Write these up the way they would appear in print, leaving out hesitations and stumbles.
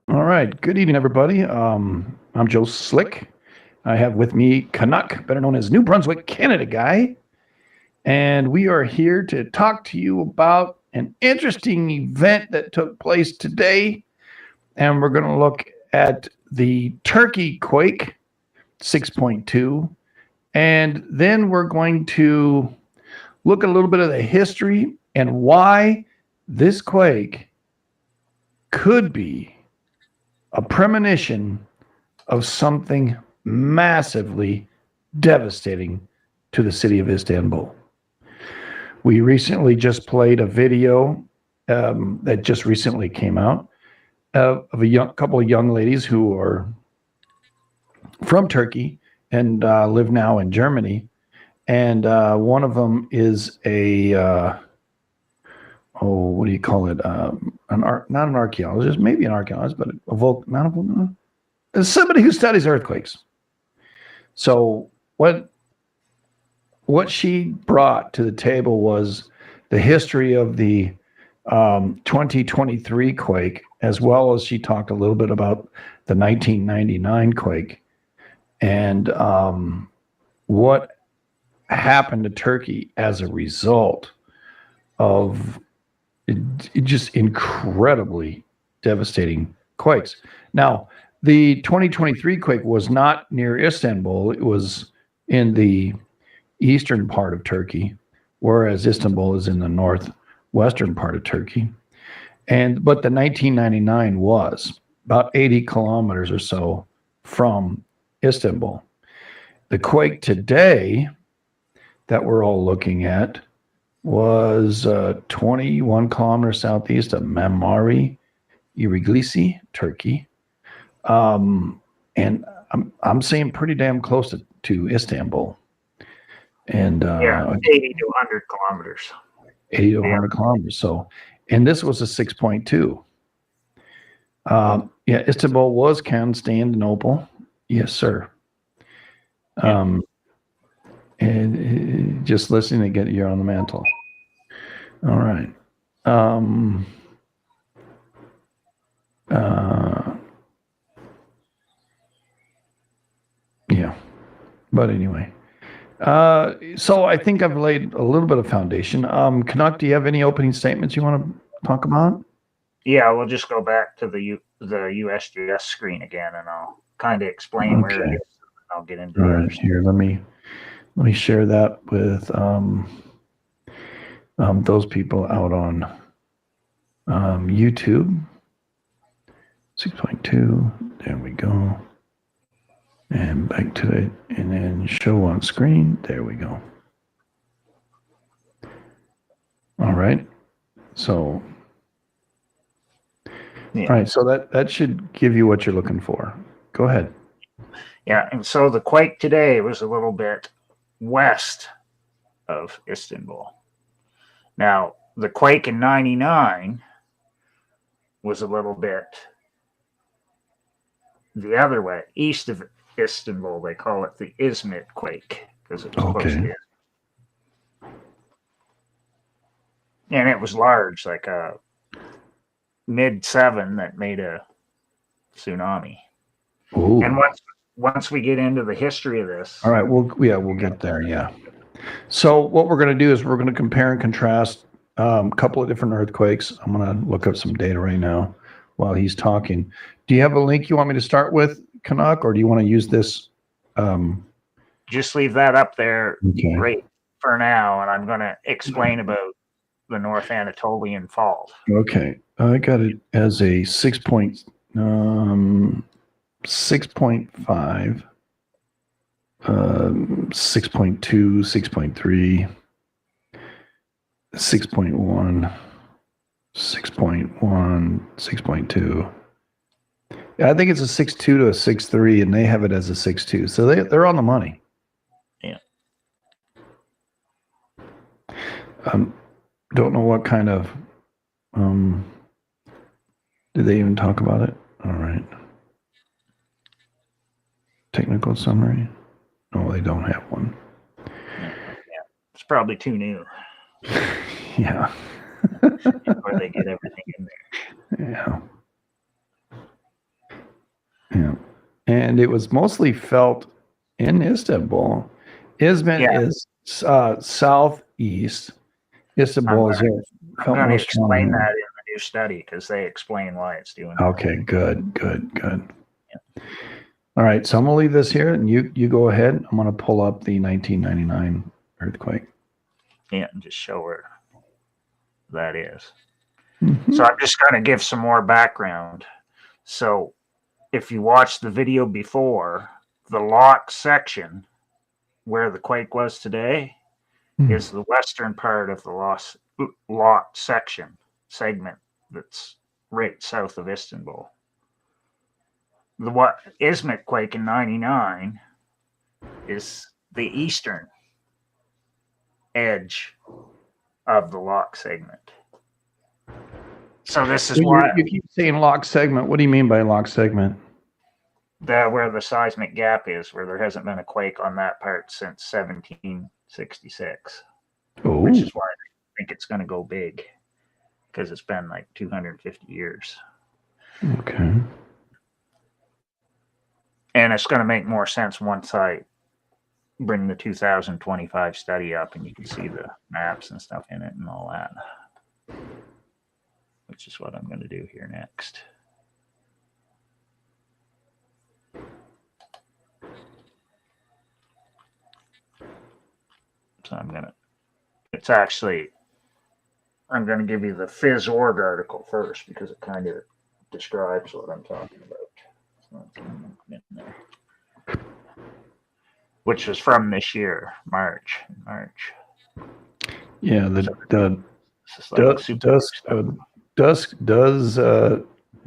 All right. Good evening, everybody. I'm Joe Slick. I have with me Canuck, better known as New Brunswick, Canada guy. And we are here to talk to you about an interesting event that took place today. And we're going to look at the Turkey quake 6.2. And then we're going to look at a little bit of the history and why this quake could be a premonition of something massively devastating to the city of Istanbul. We recently just played a video that just recently came out of a couple of young ladies who are from Turkey and live now in Germany. And one of them is what do you call it? Not an archaeologist, maybe an archaeologist, but somebody who studies earthquakes. So what she brought to the table was the history of the 2023 quake, as well as she talked a little bit about the 1999 quake and what happened to Turkey as a result of just incredibly devastating quakes. Now, the 2023 quake was not near Istanbul. It was in the eastern part of Turkey, whereas Istanbul is in the northwestern part of Turkey. But the 1999 was about 80 kilometers or so from Istanbul. The quake today that we're all looking at was 21 kilometers southeast of Marmara, Iriglisi, Turkey. And I'm saying pretty damn close to Istanbul. And 80 to 100 kilometers. 80 to 100 kilometers. So, and this was a 6.2. Istanbul was Constantinople. Yes, sir. And just listening to get you're on the mantle. All right. But anyway. So I think I've laid a little bit of foundation. Canuck, do you have any opening statements you want to talk about? Yeah, we'll just go back to the USGS screen again, and I'll kind of explain where it is. I'll get into all right. Here, let me share that with those people out on YouTube. 6.2. There we go. And back to it, and then show on screen. There we go. All right. So, all right. So that should give you what you're looking for. Go ahead. Yeah, and so the quake today was a little bit west of Istanbul. Now, the quake in 99 was a little bit the other way, east of Istanbul. They call it the Izmit quake because it was close to it. And it was large, like a mid-7 that made a tsunami. Ooh. And once we get into the history of this. All right, we'll get there, yeah. So what we're going to do is we're going to compare and contrast a couple of different earthquakes. I'm going to look up some data right now while he's talking. Do you have a link you want me to start with, Canuck, or do you want to use this? Just leave that up there right for now, and I'm going to explain about the North Anatolian Fault. Okay, I got it as a 6.5, 6.2, 6.3, 6.1, 6.1, 6.2. Yeah, I think it's a 6.2 to a 6.3, and they have it as a 6.2. So they're on the money. Yeah. Don't know what kind of. Did they even talk about it? All right. Technical summary. No, they don't have one. Yeah, it's probably too new. Yeah. Where they get everything in there. Yeah. Yeah. And it was mostly felt in Istanbul. Izmit Yeah, is southeast. Istanbul is I'm felt going to more strong explain here. that in the new study because they explain why it's doing that. Okay, good. All right, so I'm gonna leave this here, and you go ahead. I'm gonna pull up the 1999 earthquake. Yeah, and just show where that is. Mhm. So I'm just going to give some more background. So if you watch the video before, the lock section where the quake was today is the western part of the lock section segment that's right south of Istanbul. The what Izmit quake in '99 is the eastern edge of the lock segment. So this is So why you keep saying lock segment. What do you mean by lock segment? where the seismic gap is, where there hasn't been a quake on that part since 1766, Oh, which is why I think it's going to go big because it's been like 250 years. okay. And it's going to make more sense once I bring the 2025 study up and you can see the maps and stuff in it and all that, which is what I'm going to do here next. So I'm going to give you the phys.org article first because it kind of describes what I'm talking about. So which was from this year, March. Yeah,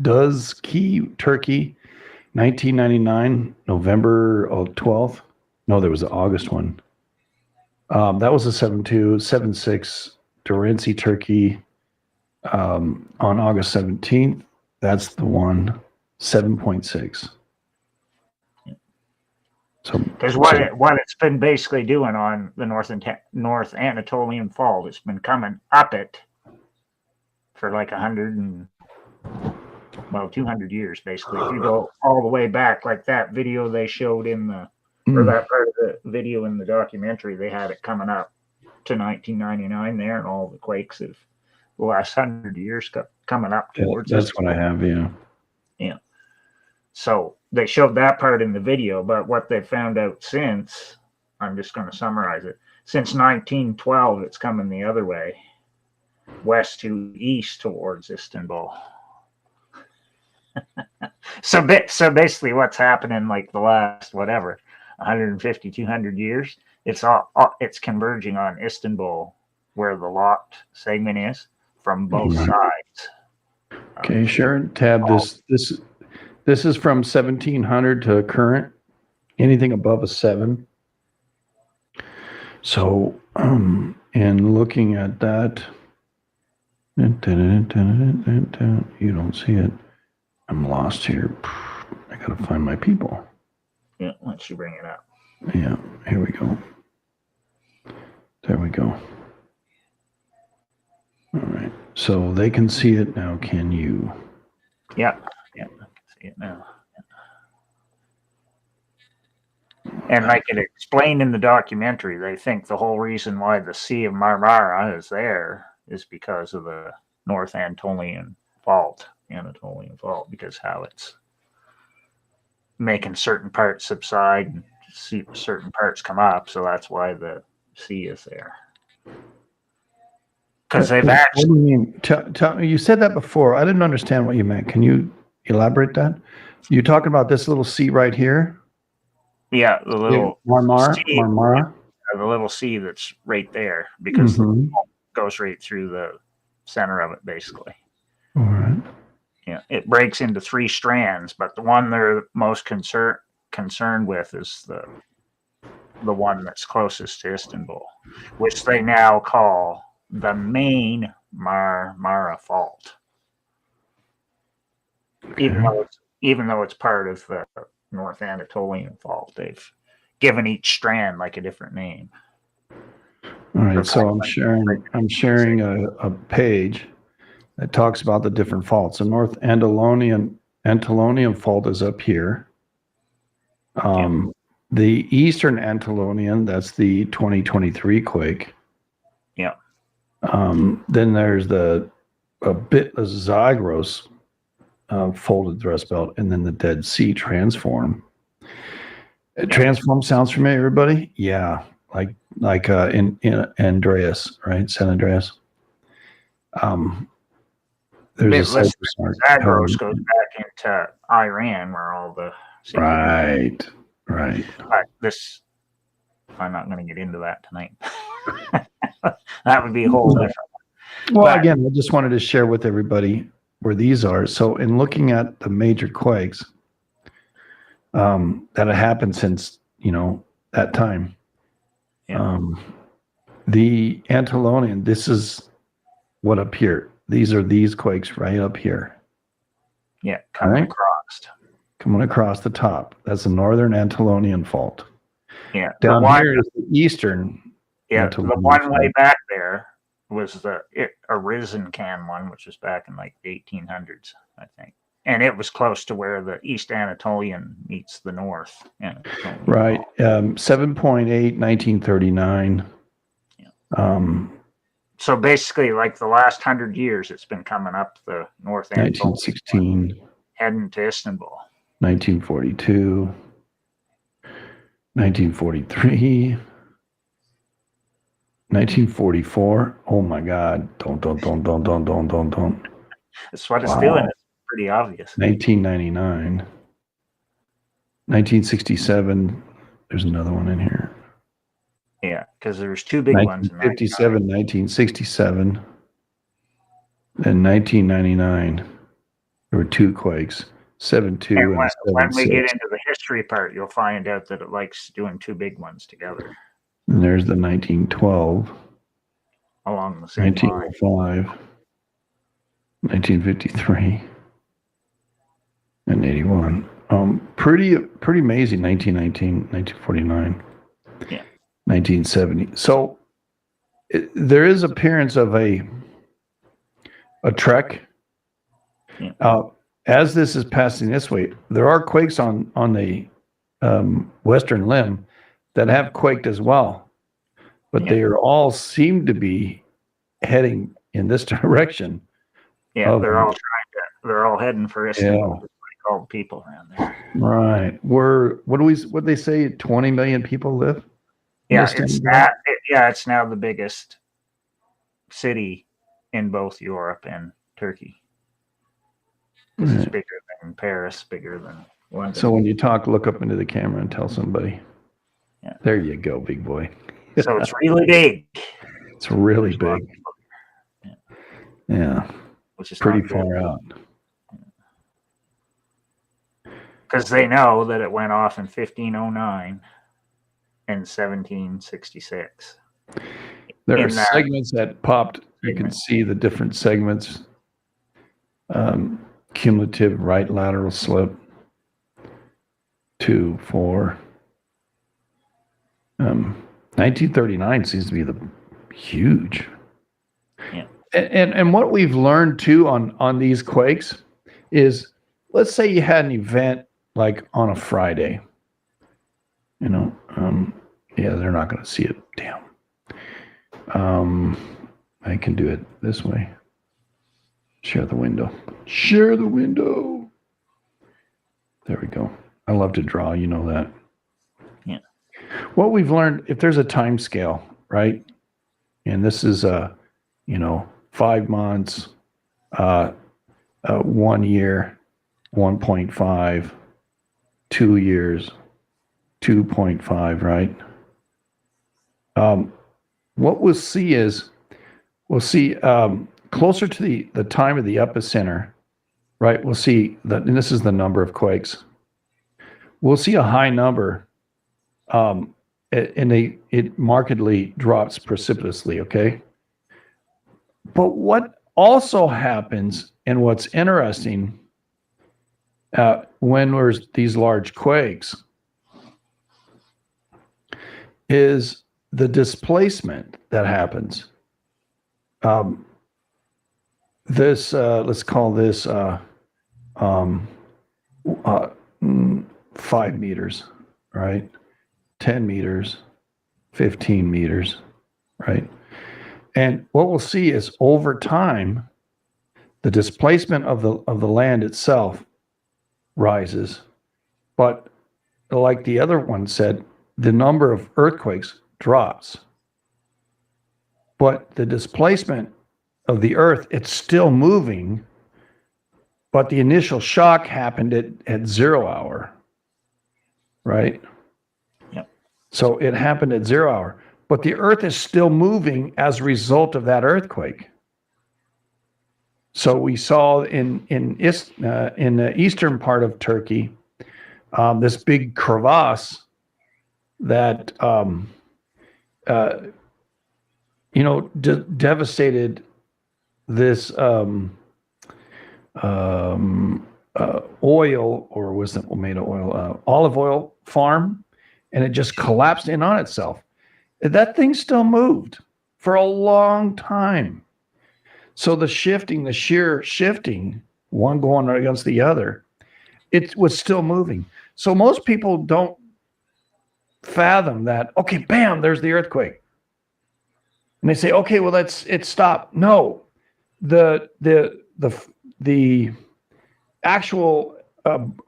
does key Turkey 1999 November 12th. No, there was an August one. That was a 7.2, 7.6 Durancy, Turkey on August 17th. That's the one, 7.6. So, because what it's been basically doing on the North Anatolian Fault, it's been coming up it for like 200 years basically. If you go all the way back, like that video they showed or that part of the video in the documentary, they had it coming up to 1999 there, and all the quakes of the last 100 years coming up towards that's what I have. Yeah. So they showed that part in the video, but what they found out since, I'm just going to summarize it. Since 1912, it's coming the other way, west to east towards Istanbul. So basically, what's happening like the last 150, 200 years, it's converging on Istanbul, where the locked segment is from both sides. Okay, Sharon, tab this. This is from 1700 to current. Anything above a 7. So, and looking at that, you don't see it. I'm lost here. I gotta find my people. Yeah, once you bring it up. Yeah, here we go. There we go. All right. So they can see it now. Can you? Yeah, I can see it now. And like it explained in the documentary, they think the whole reason why the Sea of Marmara is there is because of the North Anatolian Fault, because how it's making certain parts subside and certain parts come up. So that's why the sea is there. Because they've actually. What do you mean? Tell me. You said that before. I didn't understand what you meant. Can you elaborate that? You're talking about this little sea right here? Yeah, the little Marmara. The little sea that's right there, because it goes right through the center of it, basically. All right. Yeah, it breaks into 3 strands, but the one they're most concerned with is the one that's closest to Istanbul, which they now call the main Marmara Fault. Okay. Even though it's part of the North Anatolian Fault, they've given each strand like a different name. All right, so I'm sharing a page that talks about the different faults. The North Anatolian Anatolian Fault is up here. The Eastern Anatolian, that's the 2023 quake. Yeah. Then there's a bit of Zagros folded thrust belt, and then the Dead Sea transform. Transform sounds familiar, everybody? Yeah, like in Andreas, right? San Andreas. There's a Zagros goes back into Iran, where all the right. This I'm not going to get into that tonight. That would be a whole different. Well, again, I just wanted to share with everybody where these are. So, in looking at the major quakes that have happened since that time, the Anatolian, this is what up here. These are these quakes right up here. Yeah, coming across the top. That's the Northern Anatolian Fault. Yeah, down here is the Eastern. Yeah, the one way back there was the Arisen Can one, which was back in like the 1800s, I think. And it was close to where the East Anatolian meets the North Anatolian. Right. 7.8, 1939. Yeah. So basically, like the last 100 years, it's been coming up the North Anatolian. 1916. Heading to Istanbul. 1942. 1943. 1944. Oh my God. Don't. That's what it's doing. It's pretty obvious. 1999. 1967. There's another one in here. Yeah, because there's two big ones. 1957, 1967. And 1999. There were two quakes. 7.2 and 7.6. When we get into the history part, you'll find out that it likes doing two big ones together. And there's the 1912. Along the same 1905. 1953. And 81. Pretty amazing. 1919, 1949. Yeah. 1970. So there is appearance of a trek. Yeah. As this is passing this way, there are quakes on the western limb that have quaked as well, but they are all seem to be heading in this direction. Yeah, they're all heading for Istanbul, like all the people around there. Right. What they say? 20 million people live. Yeah, it's now the biggest city in both Europe and Turkey. This is bigger than Paris, bigger than London. So when you talk, look up into the camera and tell somebody. Yeah. There you go, big boy. So it's really big. It's really big. Yeah. Which is pretty far out. Because they know that it went off in 1509 and 1766. There are segments that popped. You can see the different segments. Cumulative right lateral slip. 2, 4. 1939 seems to be the huge. Yeah. And what we've learned too on these quakes is, let's say you had an event like on a Friday. Yeah, they're not going to see it. Damn. I can do it this way. Share the window. Share the window. There we go. I love to draw, you know that. Yeah. What we've learned, if there's a time scale, right? And this is 5 months, 1 year, 1.5, 2 years, 2.5, right? What we'll see is closer to the time of the epicenter, right? We'll see that, and this is the number of quakes. We'll see a high number, and it markedly drops precipitously, okay? But what also happens, and what's interesting, when there's these large quakes, is the displacement that happens. Let's call this uh, 5 meters, right? 10 meters, 15 meters, right? And what we'll see is over time, the displacement of the land itself rises, but like the other one said, the number of earthquakes drops. But the displacement of the earth, it's still moving, but the initial shock happened at 0 hour, right? Yep. So it happened at 0 hour, but the earth is still moving as a result of that earthquake. So we saw in the eastern part of Turkey, this big crevasse that devastated this oil, or was it made of oil? Olive oil farm, and it just collapsed in on itself. That thing still moved for a long time. So the sheer shifting, one going against the other, it was still moving. So most people don't fathom that, okay, bam, there's the earthquake. And they say, okay, well, it stopped. No, the actual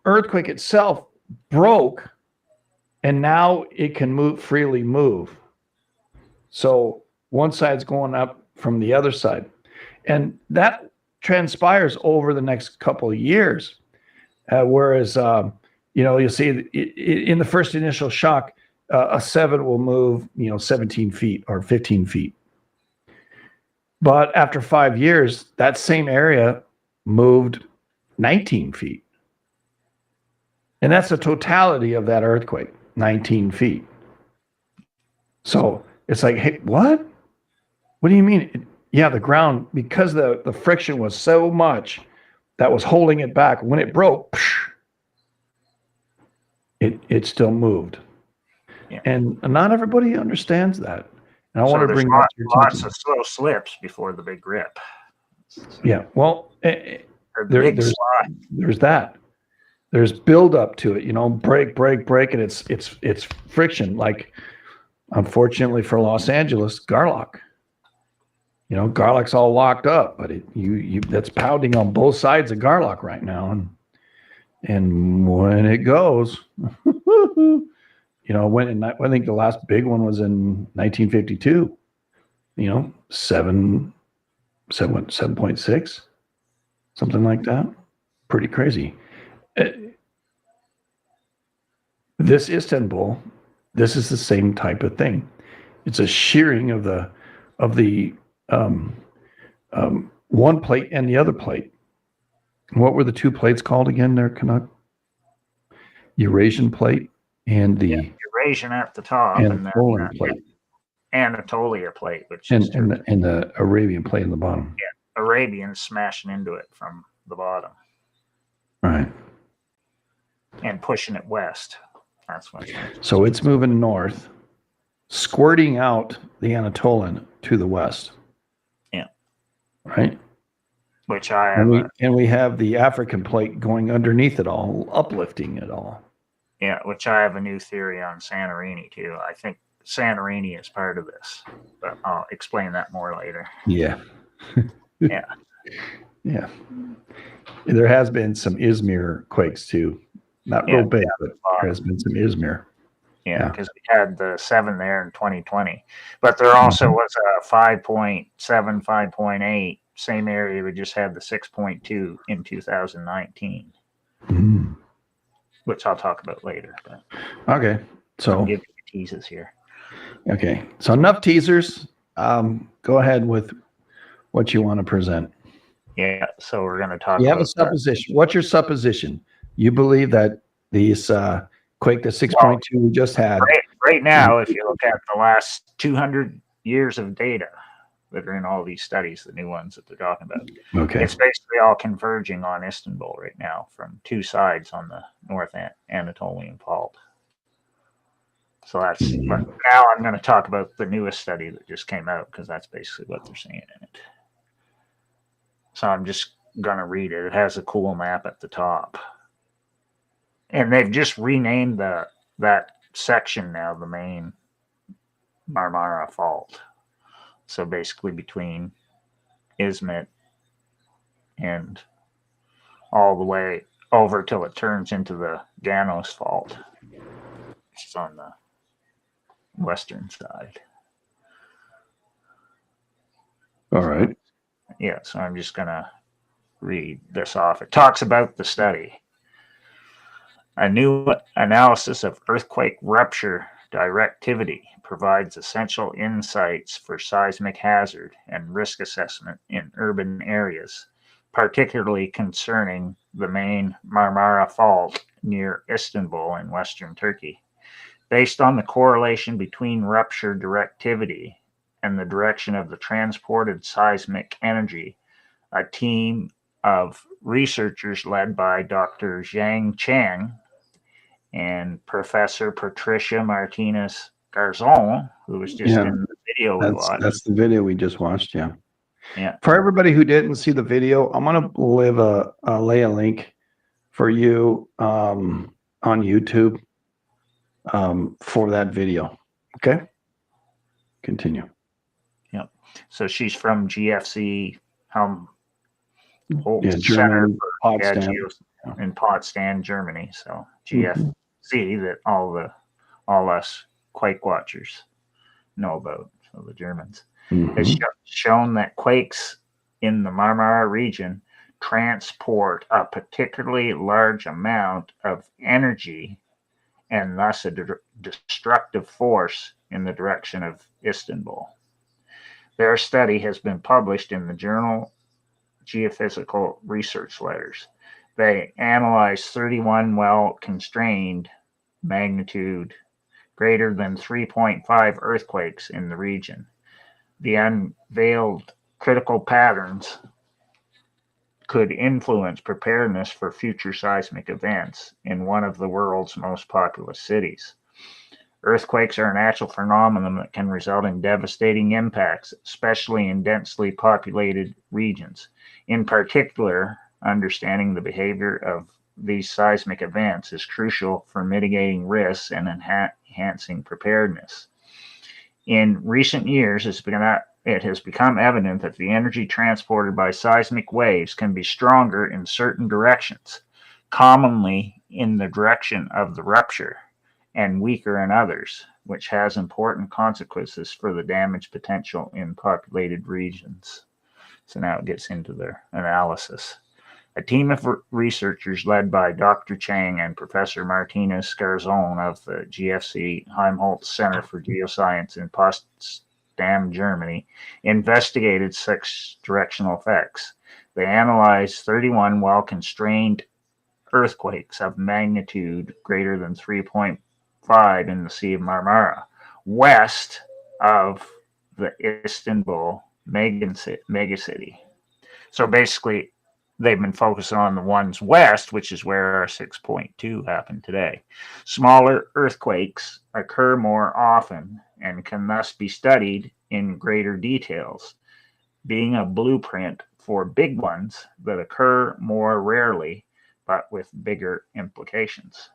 earthquake itself broke, and now it can freely move. So one side's going up from the other side. And that transpires over the next couple of years. Whereas, you'll see in the first initial shock, a 7 will move, 17 feet or 15 feet. But after 5 years, that same area moved 19 feet. And that's the totality of that earthquake, 19 feet. So it's like, hey, what? What do you mean? Yeah, the ground, because the friction was so much that was holding it back. When it broke, it still moved. Yeah. And not everybody understands that. And I want to bring that to your lots of slow slips before the big rip. Yeah, well, there's that. There's build up to it, break, and it's friction. Like, unfortunately for Los Angeles, Garlock. Garlock's all locked up, but that's pounding on both sides of Garlock right now, and when it goes, I think the last big one was in 1952. 7.6, something like that. Pretty crazy. This Istanbul, this is the same type of thing. It's a shearing of the one plate and the other plate. What were the two plates called again there, Canuck? Eurasian plate and the Eurasian at the top, and the Polar plate. Anatolia plate, which and is the Arabian plate in the bottom. Yeah, Arabians smashing into it from the bottom. Right. And pushing it west. That's what. So it's moving north, squirting out the Anatolian to the west. Yeah. Right. Which I have. And we have the African plate going underneath it all, uplifting it all. Yeah, which I have a new theory on Santorini too. I think Santorini is part of this, but I'll explain that more later. Yeah. Yeah. Yeah. There has been some Izmir quakes too. Not real big, but there has been some Izmir. Yeah, because we had the 7 there in 2020. But there also was a 5.7, 5.8, same area. We just had the 6.2 in 2019. Mm. Which I'll talk about later. But okay. So I'll give you teases here. Okay. So enough teasers. Go ahead with what you want to present. Yeah. So we're going to talk You have a supposition. What's your supposition? You believe that these quake, the 6.2 we just had. Right now, if you look at the last 200 years of data that are in all these studies, the new ones that they're talking about, okay, it's basically all converging on Istanbul right now from two sides on the North Anatolian Fault. So that's, but now I'm going to talk about the newest study that just came out because that's basically what they're saying in it. So I'm just going to read it. It has a cool map at the top. and they've just renamed that section now the main Marmara Fault. So basically between Izmit and all the way over till it turns into the Ganos Fault, which is on the western side. All right. Yeah, so I'm just going to read this off. It talks about the study. A new analysis of earthquake rupture directivity provides essential insights for seismic hazard and risk assessment in urban areas, particularly concerning the main Marmara Fault near Istanbul in western Turkey. Based on the correlation between rupture directivity and the direction of the transported seismic energy, a team of researchers led by Dr. Zhang Chang and Professor Patricia Martinez Garzon, who was just in the video we watched. That's the video we just watched, yeah. Yeah. For everybody who didn't see the video, I'm going to lay a link for you on YouTube for that video. Okay? Continue. Yep. So she's from GFC Germany, Potsdam. In Potsdam, Germany. So GFC that all us quake watchers know about. So the Germans. Has shown that quakes in the Marmara region transport a particularly large amount of energy and thus a destructive force in the direction of Istanbul. Their study has been published in the journal Geophysical Research Letters. They analyzed 31 well-constrained magnitude greater than 3.5 earthquakes in the region. The unveiled critical patterns could influence preparedness for future seismic events in one of the world's most populous cities. Earthquakes are a natural phenomenon that can result in devastating impacts, especially in densely populated regions. In particular, understanding the behavior of these seismic events is crucial for mitigating risks and enhancing preparedness. In recent years, it has become evident that the energy transported by seismic waves can be stronger in certain directions, commonly in the direction of the rupture, and weaker in others, which has important consequences for the damage potential in populated regions. So now it gets into their analysis. A team of researchers led by Dr. Chang and Professor Martinez Garzon of the GFC Helmholtz Center for Geoscience in Potsdam, Germany, investigated such directional effects. They analyzed 31 well-constrained earthquakes of magnitude greater than 3.5 in the Sea of Marmara, west of the Istanbul megacity. So basically, they've been focusing on the ones west, which is where our 6.2 happened today. Smaller earthquakes occur more often and can thus be studied in greater details, being a blueprint for big ones that occur more rarely, but with bigger implications.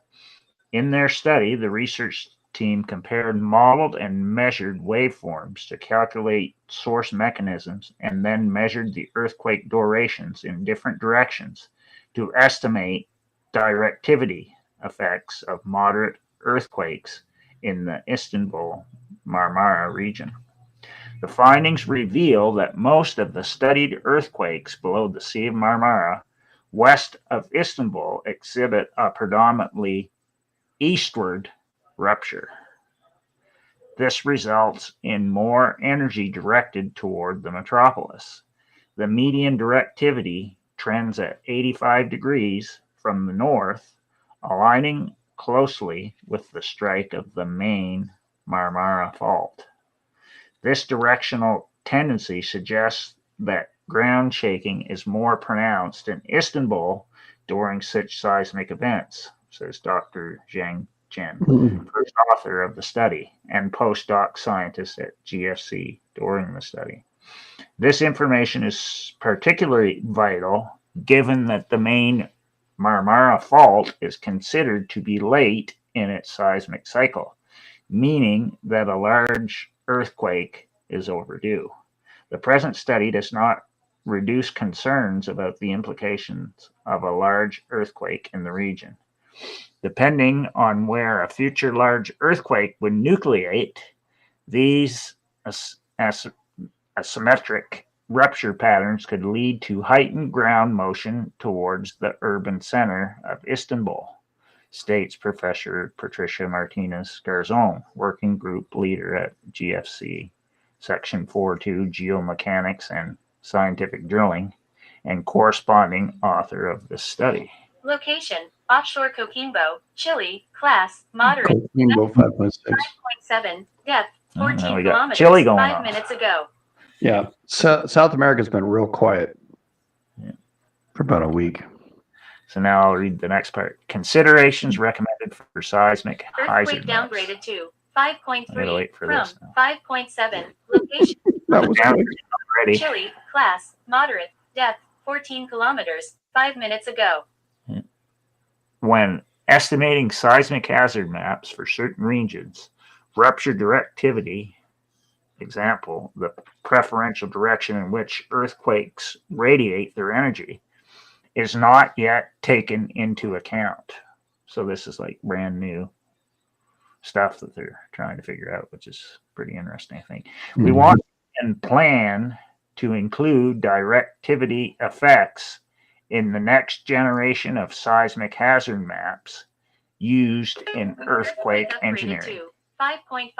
In their study, the research team compared modeled and measured waveforms to calculate source mechanisms and then measured the earthquake durations in different directions to estimate directivity effects of moderate earthquakes in the Istanbul Marmara region. The findings reveal that most of the studied earthquakes below the Sea of Marmara, west of Istanbul, exhibit a predominantly eastward rupture. This results in more energy directed toward the metropolis. The median directivity trends at 85 degrees from the north, aligning closely with the strike of the main Marmara Fault. This directional tendency suggests that ground shaking is more pronounced in Istanbul during such seismic events, says Dr. Zhang Chen, first author of the study and postdoc scientist at GFC during the study. This information is particularly vital given that the main Marmara Fault is considered to be late in its seismic cycle, meaning that a large earthquake is overdue. The present study does not reduce concerns about the implications of a large earthquake in the region. Depending on where a future large earthquake would nucleate, these asymmetric rupture patterns could lead to heightened ground motion towards the urban center of Istanbul, states Professor Patricia Martinez Garzon, working group leader at GFC, Section 4.2 Geomechanics and Scientific Drilling, and corresponding author of the study. Location: offshore Coquimbo, Chile. Class: moderate. Coquimbo 5.6. 5.7. Depth: 14 we got kilometers. Chile going 5 on. minutes ago. Yeah, South America's been real quiet for about a week. So now I'll read the next part. Considerations recommended for seismic Earthquake hazard maps. downgraded to I gotta 5.3 wait for from this now. 5.7. Location: That was quick. Already. Chile. Class: moderate. Depth: 14 kilometers. 5 minutes ago. When estimating seismic hazard maps for certain regions, rupture directivity, example, the preferential direction in which earthquakes radiate their energy, is not yet taken into account. So this is like brand new stuff that they're trying to figure out, which is pretty interesting, I think. We want and plan to include directivity effects in the next generation of seismic hazard maps used in earthquake Upgraded engineering. to 5.5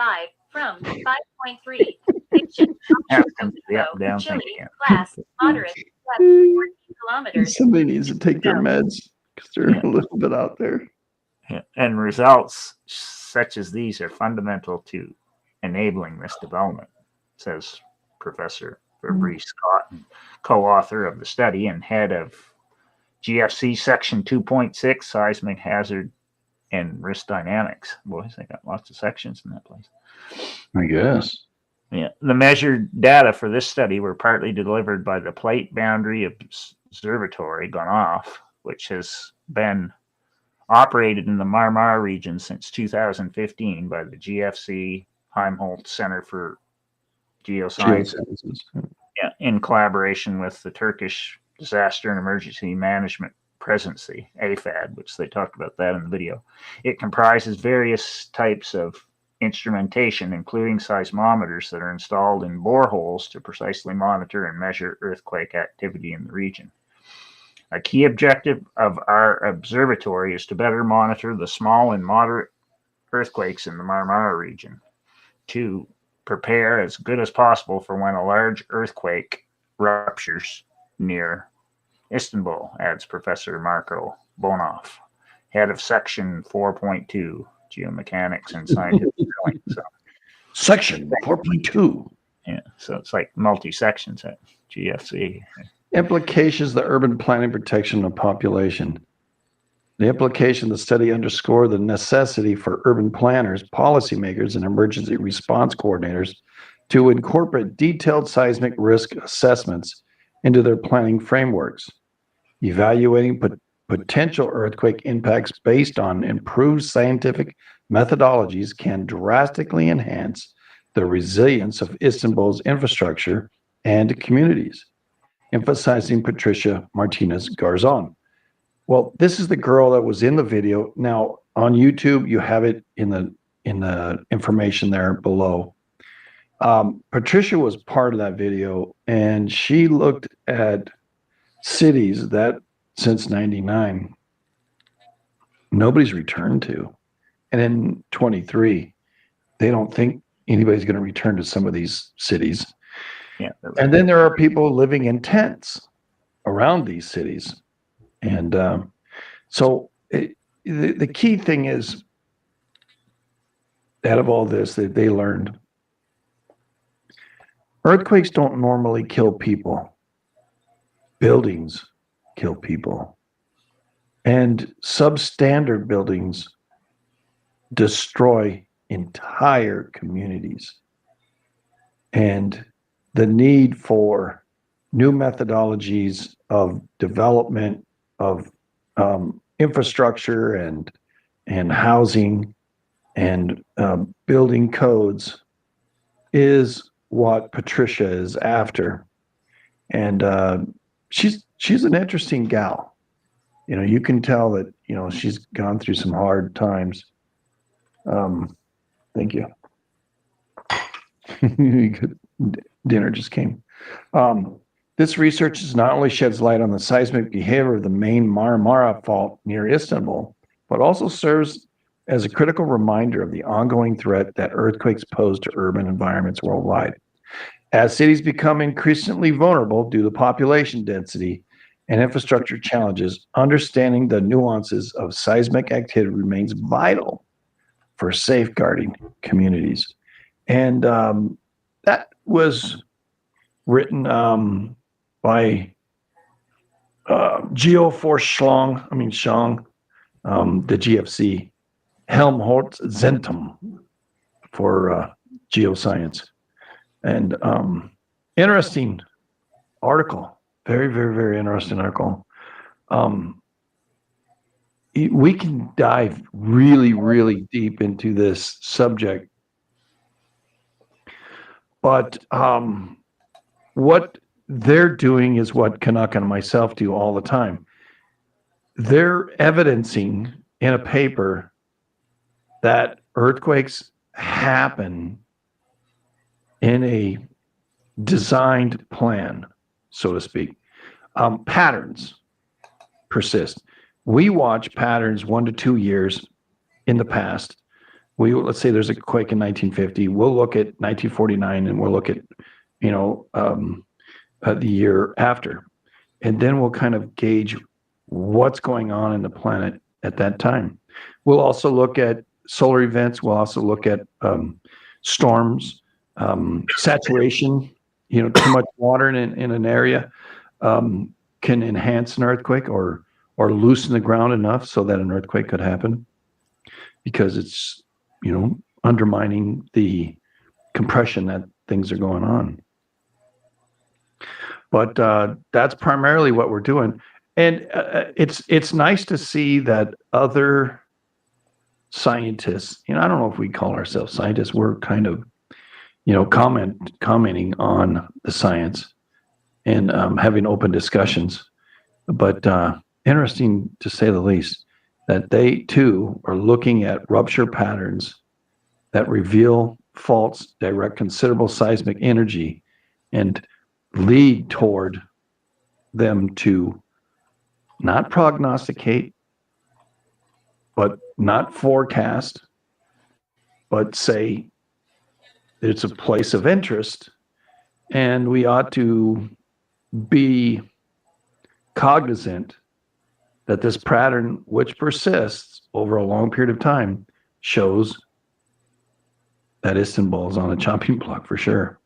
from 5.3. Location: Yeah, offshore comes to the up and Coquimbo, down thing Chile. again. Class: moderate. Depth: 14 kilometers. Somebody needs to take their meds because they're a little bit out there. Yeah, and results such as these are fundamental to enabling this development, says Professor Fabrice Scott, co-author of the study and head of GFC Section 2.6 Seismic Hazard and Risk Dynamics. Boys, they got lots of sections in that place. I guess. Yeah, the measured data for this study were partly delivered by the Plate Boundary Observatory, gone off, which has been operated in the Marmara region since 2015 by the GFC Heimholtz Center for Geosciences, in collaboration with the Turkish Disaster and Emergency Management Presidency, AFAD, which they talked about that in the video. It comprises various types of instrumentation, including seismometers that are installed in boreholes to precisely monitor and measure earthquake activity in the region. A key objective of our observatory is to better monitor the small and moderate earthquakes in the Marmara region, to prepare as good as possible for when a large earthquake ruptures near Istanbul, adds Professor Marco Bonoff, head of Section 4.2, Geomechanics and Scientific Drilling. So, Section 4.2. yeah, so it's like multi-sections at GFC. Implications of the urban planning protection of population. The implication of the study underscored the necessity for urban planners, policymakers, and emergency response coordinators to incorporate detailed seismic risk assessments into their planning frameworks. Evaluating potential earthquake impacts based on improved scientific methodologies can drastically enhance the resilience of Istanbul's infrastructure and communities, emphasizing Patricia Martinez Garzon. Well, this is the girl that was in the video. Now on YouTube, you have it in the information there below. Patricia was part of that video, and she looked at cities that since '99 nobody's returned to, and in 23 they don't think anybody's going to return to some of these cities. Yeah, and then there are people living in tents around these cities. And so the key thing is, out of all this, that they learned, earthquakes don't normally kill people. Buildings kill people. And substandard buildings destroy entire communities. And the need for new methodologies of development, of infrastructure and housing and building codes is what Patricia is after. And she's an interesting gal. You can tell that, she's gone through some hard times. Thank you. Dinner just came. This research not only sheds light on the seismic behavior of the main Marmara Fault near Istanbul, but also serves as a critical reminder of the ongoing threat that earthquakes pose to urban environments worldwide. As cities become increasingly vulnerable due to population density and infrastructure challenges, understanding the nuances of seismic activity remains vital for safeguarding communities. And that was written by Geoforschung, the GFC, Helmholtz Zentum for geoscience. And interesting article, very, very, very interesting article. We can dive really, really deep into this subject. But what they're doing is what Canuck and myself do all the time. They're evidencing in a paper that earthquakes happen in a designed plan, so to speak. Patterns persist. We watch patterns 1 to 2 years in the past. Let's say there's a quake in 1950. We'll look at 1949 and we'll look at, the year after. And then we'll kind of gauge what's going on in the planet at that time. We'll also look at solar events. We'll also look at storms, saturation, too much water in an area can enhance an earthquake or loosen the ground enough so that an earthquake could happen because it's, undermining the compression that things are going on. But that's primarily what we're doing. And it's nice to see that other scientists, I don't know if we call ourselves scientists, we're kind of, commenting on the science and having open discussions. But interesting to say the least, that they too are looking at rupture patterns that reveal faults, direct considerable seismic energy, and lead toward them to not prognosticate, but not forecast, but say it's a place of interest, and we ought to be cognizant that this pattern, which persists over a long period of time, shows that Istanbul is on a chopping block for sure.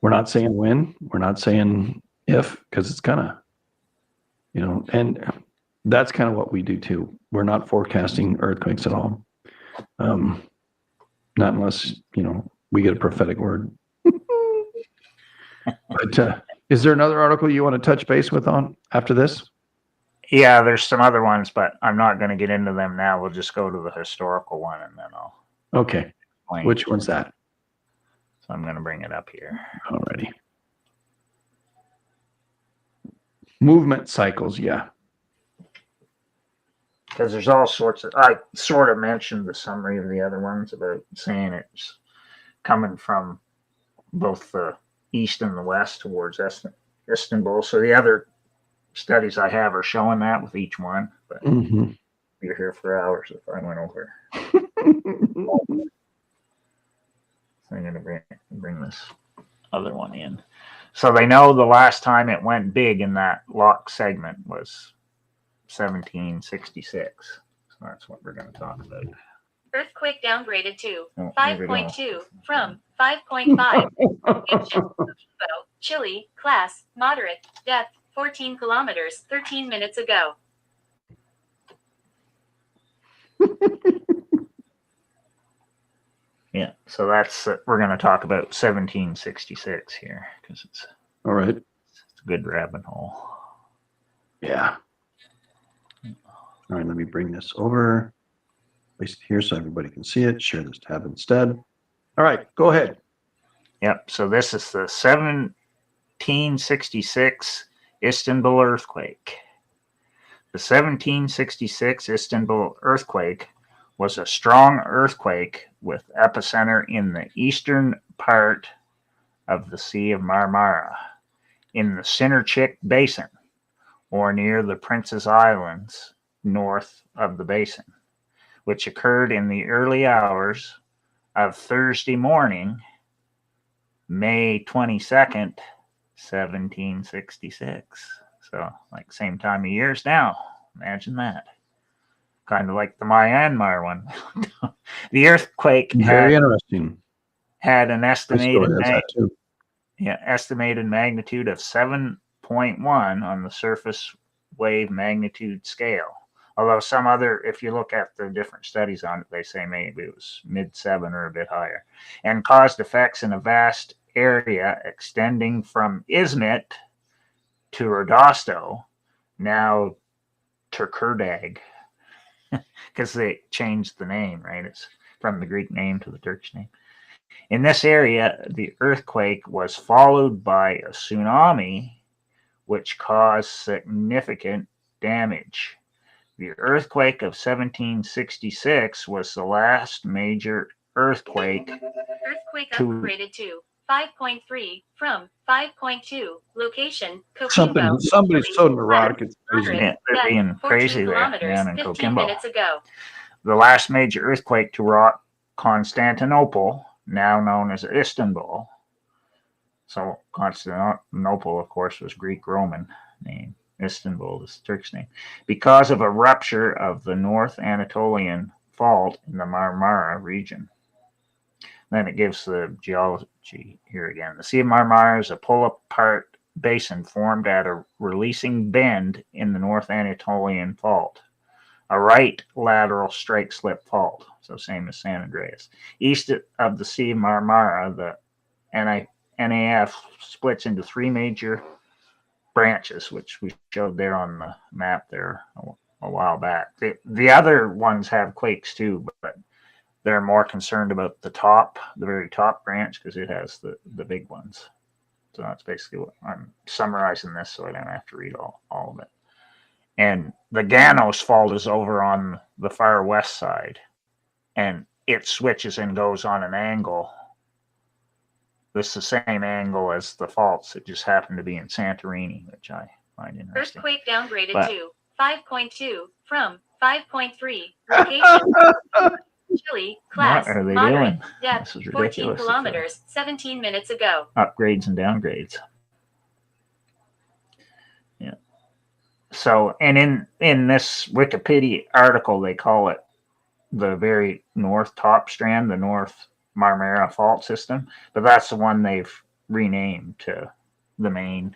We're not saying when, we're not saying if, because it's gonna, and that's kind of what we do too. We're not forecasting earthquakes at all. Not unless, we get a prophetic word. But is there another article you want to touch base with on after this? Yeah, there's some other ones, but I'm not going to get into them now. We'll just go to the historical one and then I'll. Okay. Explain. Which one's that? So I'm going to bring it up here. Alrighty. Movement cycles, yeah. Because there's all sorts of, I sort of mentioned the summary of the other ones about saying it's coming from both the east and the west towards Istanbul. So the other studies I have are showing that with each one, but you're here for hours if I went over. So I'm going to bring this other one in. So they know the last time it went big in that lock segment was 1766. So that's what we're going to talk about. Earthquake downgraded to 5.2 from 5.5. Chile, class, moderate, depth, 14 kilometers, 13 minutes ago. Yeah, so that's we're going to talk about 1766 here because it's all right. It's a good rabbit hole. Yeah. All right, let me bring this over. Place it here so everybody can see it. Share this tab instead. All right, go ahead. Yep. So this is the 1766 Istanbul earthquake. The 1766 Istanbul earthquake was a strong earthquake with epicenter in the eastern part of the Sea of Marmara, in the Seismic Basin, or near the Princess Islands north of the basin, which occurred in the early hours of Thursday morning, May 22nd, 1766. So, like, same time of year as now. Imagine that. Kind of like the Myanmar one. The earthquake Very interesting. had an estimated magnitude of 7.1 on the surface wave magnitude scale. Although some other, if you look at the different studies on it, they say maybe it was mid-7 or a bit higher, and caused effects in a vast area extending from Izmit to Rodosto, now Turkurdag, because they changed the name, right? It's from the Greek name to the Turkish name. In this area, the earthquake was followed by a tsunami, which caused significant damage. The earthquake of 1766 was the last major earthquake. Earthquake upgraded to 5.3 from 5.2. Location: Somebody's so neurotic. It's crazy. Yeah, they're being crazy there down in 15 Coquimbo. minutes ago. The last major earthquake to rock Constantinople, now known as Istanbul. So Constantinople, of course, was Greek-Roman name. Istanbul is Turkish name. Because of a rupture of the North Anatolian Fault in the Marmara region. Then it gives the geology here again. The Sea of Marmara is a pull-apart basin formed at a releasing bend in the North Anatolian Fault. A right lateral strike-slip fault, so same as San Andreas. East of the Sea of Marmara, the NAF splits into three major branches, which we showed there on the map there a while back. The other ones have quakes too, but they're more concerned about the very top branch, because it has the big ones. So that's basically what I'm summarizing this, so I don't have to read all of it. And the Ganos Fault is over on the far west side, and it switches and goes on an angle. This is the same angle as the faults. It just happened to be in Santorini, which I find interesting. Earthquake downgraded to 5.2 from 5.3. Location: Chile. Class: What are they moderate. doing? Depth: 14 kilometers. 17 minutes ago. Upgrades and downgrades. Yeah. So, and in this Wikipedia article, they call it the very north top strand, the North Marmara Fault System, but that's the one they've renamed to the main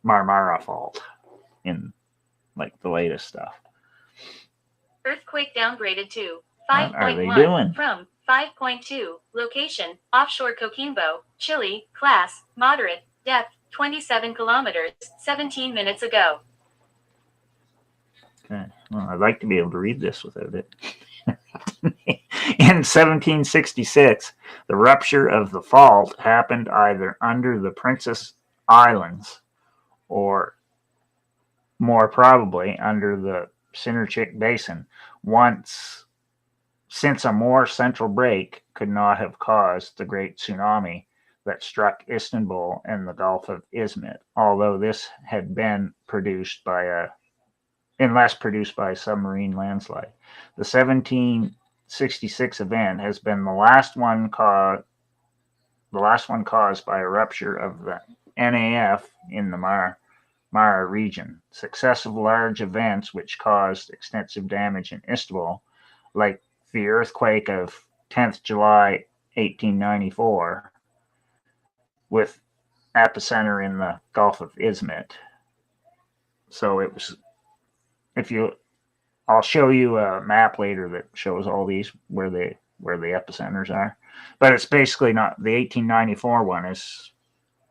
Marmara Fault in like the latest stuff. Earthquake downgraded to What are they 5.1 doing? from 5.2. Location: offshore Coquimbo, Chile. Class: moderate. Depth: 27 kilometers. 17 minutes ago. Okay. Well, I'd like to be able to read this without it. In 1766, the rupture of the fault happened either under the Princess Islands or, more probably, under the Seismic Basin, since a more central break could not have caused the great tsunami that struck Istanbul and the Gulf of Izmit, although this had been produced by a submarine landslide. The 1766 event has been the last one caused by a rupture of the NAF in the Mara region. Successive large events which caused extensive damage in Istanbul, like the earthquake of 10th July 1894, with epicenter in the Gulf of Izmit. So it was. I'll show you a map later that shows all these where the epicenters are, but it's basically not the 1894 one is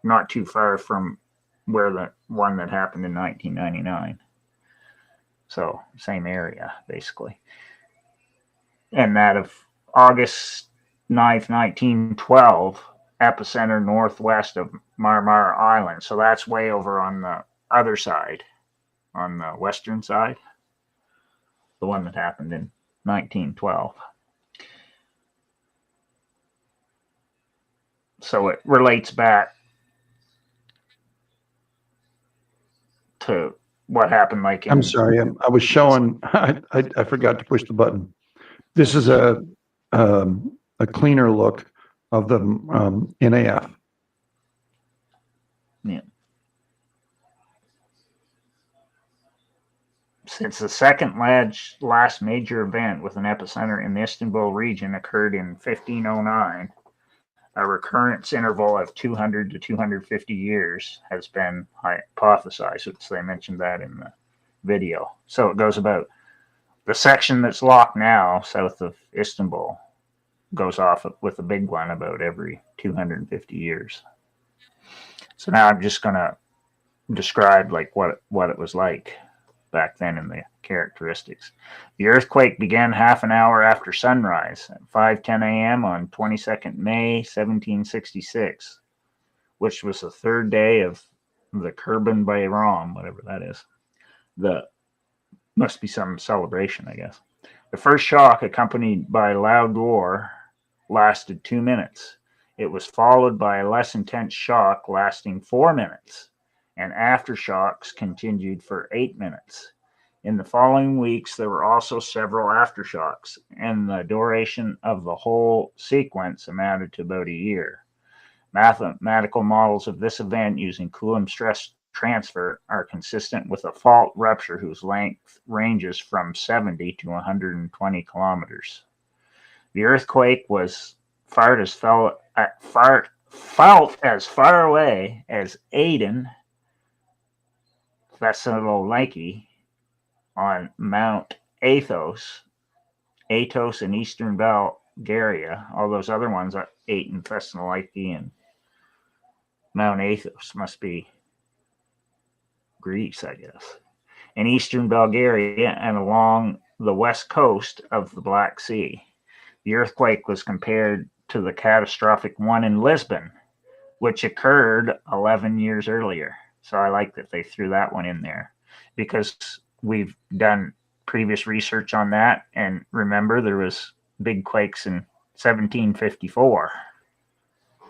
not too far from where the one that happened in 1999. So same area, basically. And that of August 9th, 1912, epicenter northwest of Marmara Island. So that's way over on the other side, on the western side, the one that happened in 1912. So it relates back to what happened like in... I'm sorry, I was showing, I forgot to push the button. This is a cleaner look of the NAF. Yeah. Since the second last major event with an epicenter in the Istanbul region occurred in 1509, a recurrence interval of 200 to 250 years has been hypothesized, which they mentioned that in the video. So it goes about the section that's locked now south of Istanbul goes off with a big one about every 250 years. So now I'm just going to describe like what it was like back then in the characteristics. The earthquake began half an hour after sunrise at 5:10 a.m. on 22nd May 1766, which was the third day of the Kurban Bayram, whatever that is. Must be some celebration, I guess. The first shock, accompanied by a loud roar, lasted 2 minutes. It was followed by a less intense shock lasting 4 minutes, and aftershocks continued for 8 minutes. In the following weeks, there were also several aftershocks, and the duration of the whole sequence amounted to about a year. Mathematical models of this event using Coulomb stress transfer are consistent with a fault rupture whose length ranges from 70 to 120 kilometers. The earthquake was felt as far away as Aden, Thessaloniki, on Mount Athos in eastern Bulgaria. All those other ones are Aden, Thessaloniki, and Mount Athos must be Greece, I guess. In eastern Bulgaria and along the west coast of the Black Sea. The earthquake was compared to the catastrophic one in Lisbon, which occurred 11 years earlier. So I like that they threw that one in there because we've done previous research on that. And remember, there was big quakes in 1754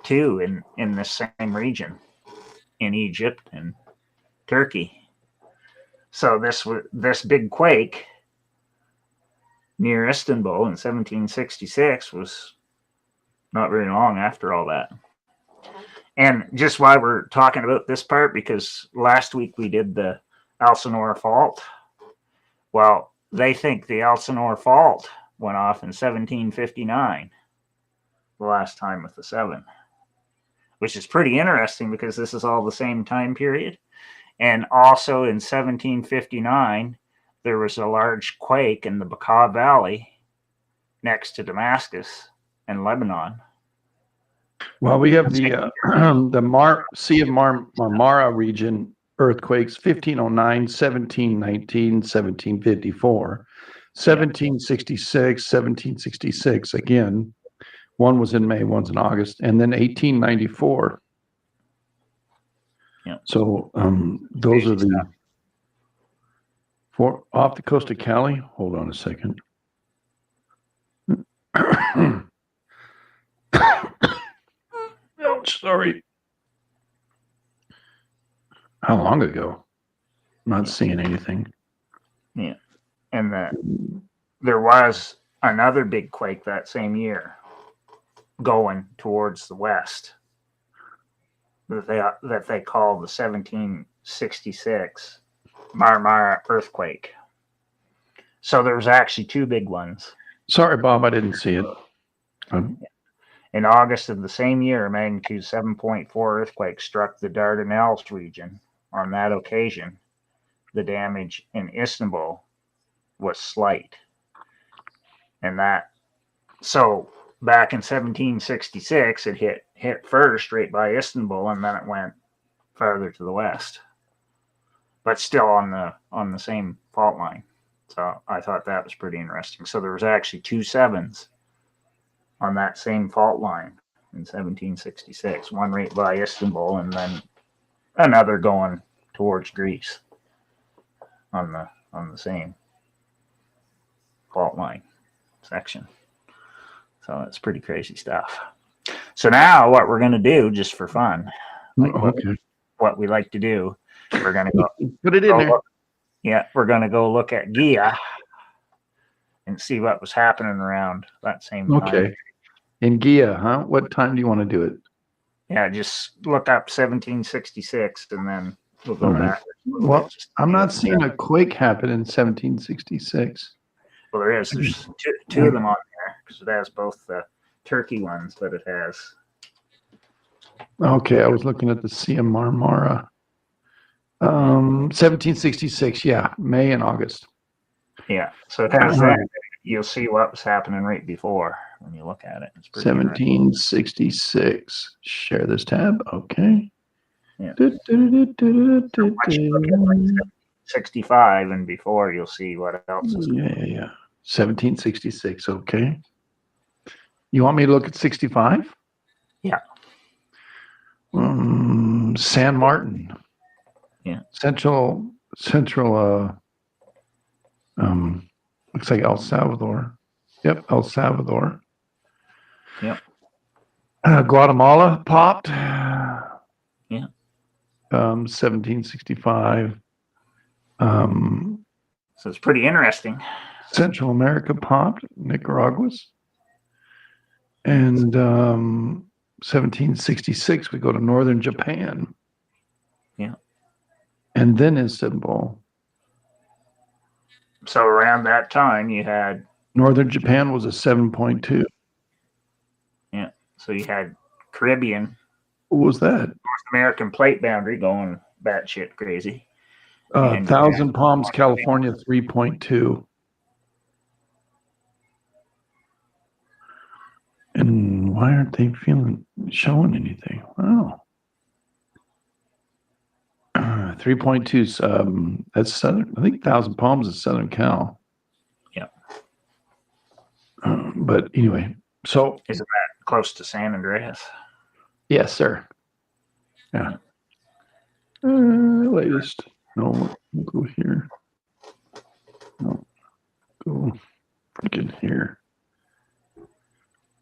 too in the same region in Egypt and Turkey. So this big quake near Istanbul in 1766 was not very long after all that. And just why we're talking about this part, because last week we did the Elsinore Fault. Well, they think the Elsinore Fault went off in 1759, the last time with the 7, which is pretty interesting because this is all the same time period. And also in 1759, there was a large quake in the Bekaa Valley next to Damascus and Lebanon. Well, we have the Sea of Marmara region earthquakes, 1509, 1719, 1754, 1766, 1766 again. One was in May, one's in August, and then 1894. Yeah. So those are the four off the coast of Cali. Hold on a second. Sorry. How long ago? Not seeing anything. Yeah. And there was another big quake that same year going towards the west that they call the 1766 Marmara earthquake. So there was actually two big ones. Sorry, Bob, I didn't see it. In August of the same year, a magnitude 7.4 earthquake struck the Dardanelles region. On that occasion, the damage in Istanbul was slight. And so back in 1766, it hit first right by Istanbul, and then it went farther to the west. but still on the same fault line. So I thought that was pretty interesting. So there was actually 2 sevens on that same fault line in 1766, one right by Istanbul, and then another going towards Greece on the same fault line section. So it's pretty crazy stuff. So now what we're going to do, just for fun, like what we like to do, we're going to go put it in there. We're going to go look at Gia and see what was happening around that same time. Okay. In Gia, huh? What time do you want to do it? Yeah, just look up 1766 and then we'll go back. Well, I'm not seeing a quake happen in 1766. Well, there is. There's two of them on there because it has both the Turkey ones, but it has. Okay, I was looking at the Sea of Marmara. 1766, yeah, May and August. Yeah, so it has that. You'll see what was happening right before when you look at it. It's pretty 1766. Share this tab. Okay. Yeah. 65 and before, you'll see what else is going on. Yeah. 1766. Okay. You want me to look at 65? Yeah. San Martin. Yeah. Central. Looks like El Salvador. Yep, El Salvador. Yep. Guatemala popped. Yeah. 1765. So it's pretty interesting. Central America popped. Nicaragua's. And 1766, we go to northern Japan. Yeah. And then Istanbul. So around that time, you had Northern Japan was a 7.2. Yeah. So you had Caribbean. What was that? North American plate boundary going batshit crazy. Thousand Palms, California, 3.2. And why aren't they showing anything? Wow. 3.2. That's southern. I think Thousand Palms is Southern Cal. Yeah. But anyway, so isn't that close to San Andreas? Yes, sir. Yeah. Latest. No, we'll go here. No, go freaking here.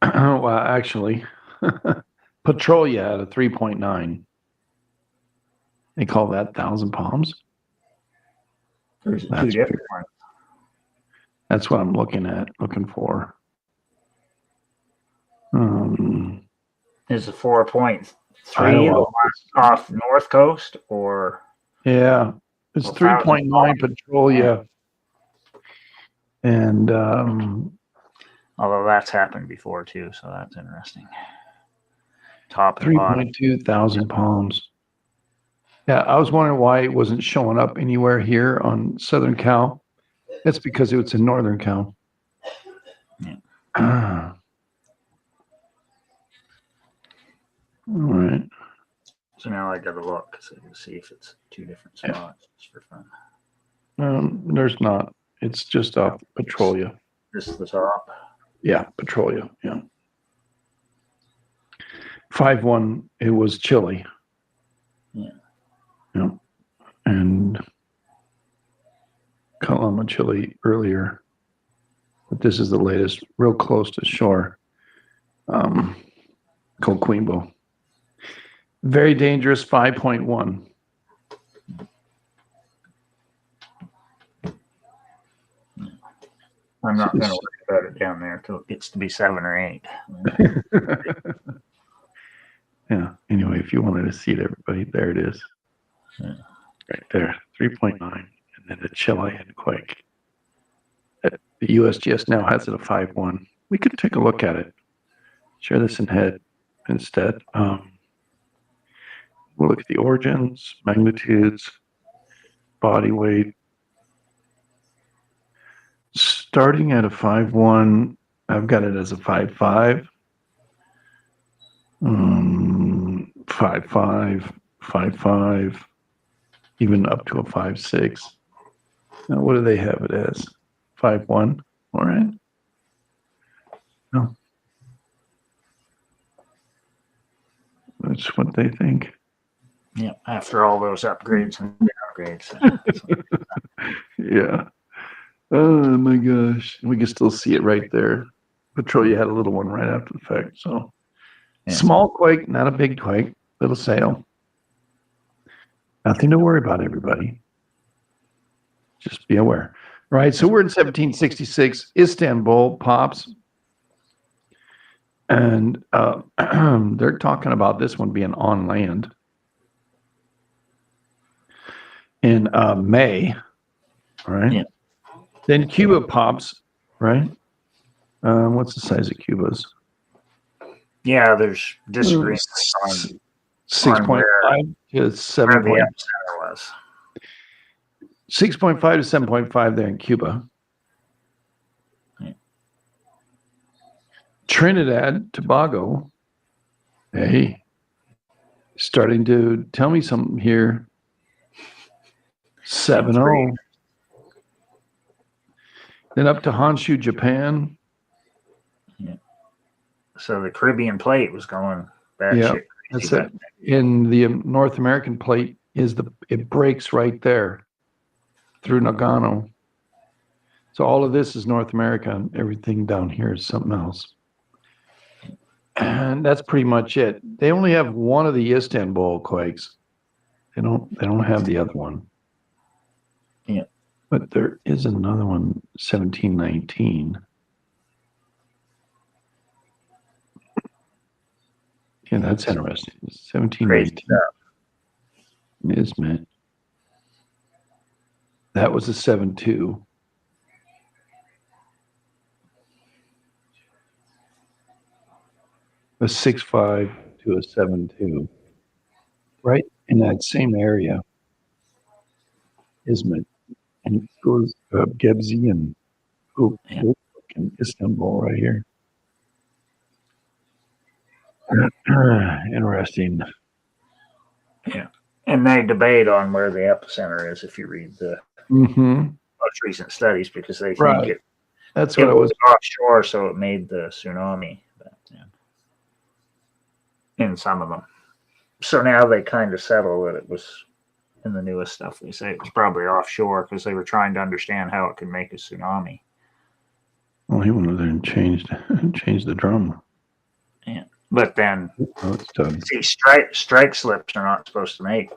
Well, actually, Petrolia had a 3.9. They call that Thousand Palms. There's two different ones. That's what I'm looking for. Is it 4.3 off North Coast or? Yeah, it's 3.9 Petrolia. And although that's happened before too, so that's interesting. Top and bottom. 3.2 Thousand Palms. Yeah, I was wondering why it wasn't showing up anywhere here on Southern Cal. That's because it was in Northern Cal. Yeah. All right. So now I got to look so I can see if it's two different spots just for fun. There's not. It's just off Petrolia. This is the top. Yeah, Petrolia. Yeah. 5-1. It was Chile. Yeah. Yeah. And Calama, Chile earlier. But this is the latest, real close to shore. Coquimbo. Very dangerous, 5.1. I'm not going to worry about it down there until it gets to be 7 or 8. Yeah. Anyway, if you wanted to see it, everybody, there it is. Yeah. Right there, 3.9. And then the Chilean quake. The USGS now has it a 5.1. We could take a look at it. Share this in head instead. We'll look at the origins, magnitudes, body weight. Starting at a 5.1, I've got it as a 5.5. 5.5, 5.5, even up to a 5.6. Now, what do they have it as? 5.1. All right. No. That's what they think. Yeah, after all those upgrades and downgrades. Yeah. Oh my gosh. We can still see it right there. Petrolia had a little one right after the fact. So Yeah. small quake, not a big quake, little sail. Nothing to worry about, everybody. Just be aware. Right. So we're in 1766, Istanbul pops. And they're talking about this one being on land in May. All right. Yeah. Then Cuba pops, right? What's the size of Cuba's? Yeah, there's disagreement on 6.5 to where 7. the epicenter was. 6.5 to 7.5 there in Cuba. Yeah. Trinidad, Tobago. Hey, starting to tell me something here. 7.0. Then up to Honshu, Japan. Yeah. So the Caribbean plate was going Yeah, batshit that's crazy. it. In the North American plate it breaks right there through Nagano. So all of this is North America, and everything down here is something else. And that's pretty much it. They only have one of the Istanbul quakes. They don't have the other one. Yeah. But there is another one, 1719. Yeah, that's interesting. 1719 is meant. That was a 7.2. A 6.5 to a 7.2. Right in that same area. Izmit and goes Gebze and Istanbul right here. Interesting. Yeah. And they debate on where the epicenter is if you read the most recent studies, because they think That's it what I was was. offshore, so it made the tsunami in some of them. So now they kind of settle that it was in the newest stuff. They say it was probably offshore because they were trying to understand how it could make a tsunami. Well, he went over there and changed the drum. Yeah. But then, it's done. see, strike slips are not supposed to make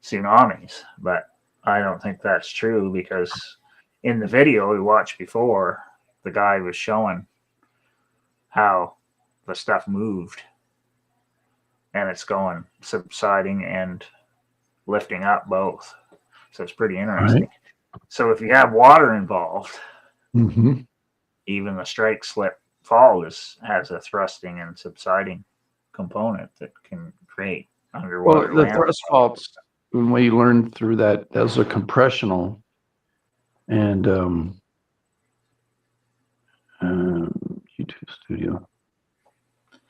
tsunamis, but I don't think that's true, because in the video we watched before, the guy was showing how the stuff moved, and it's going subsiding and lifting up both. So it's pretty interesting. Right. So if you have water involved, even the strike slip fall has a thrusting and subsiding component that can create underwater. Well, the thrust faults, when we learned through that, those are compressional, and YouTube Studio.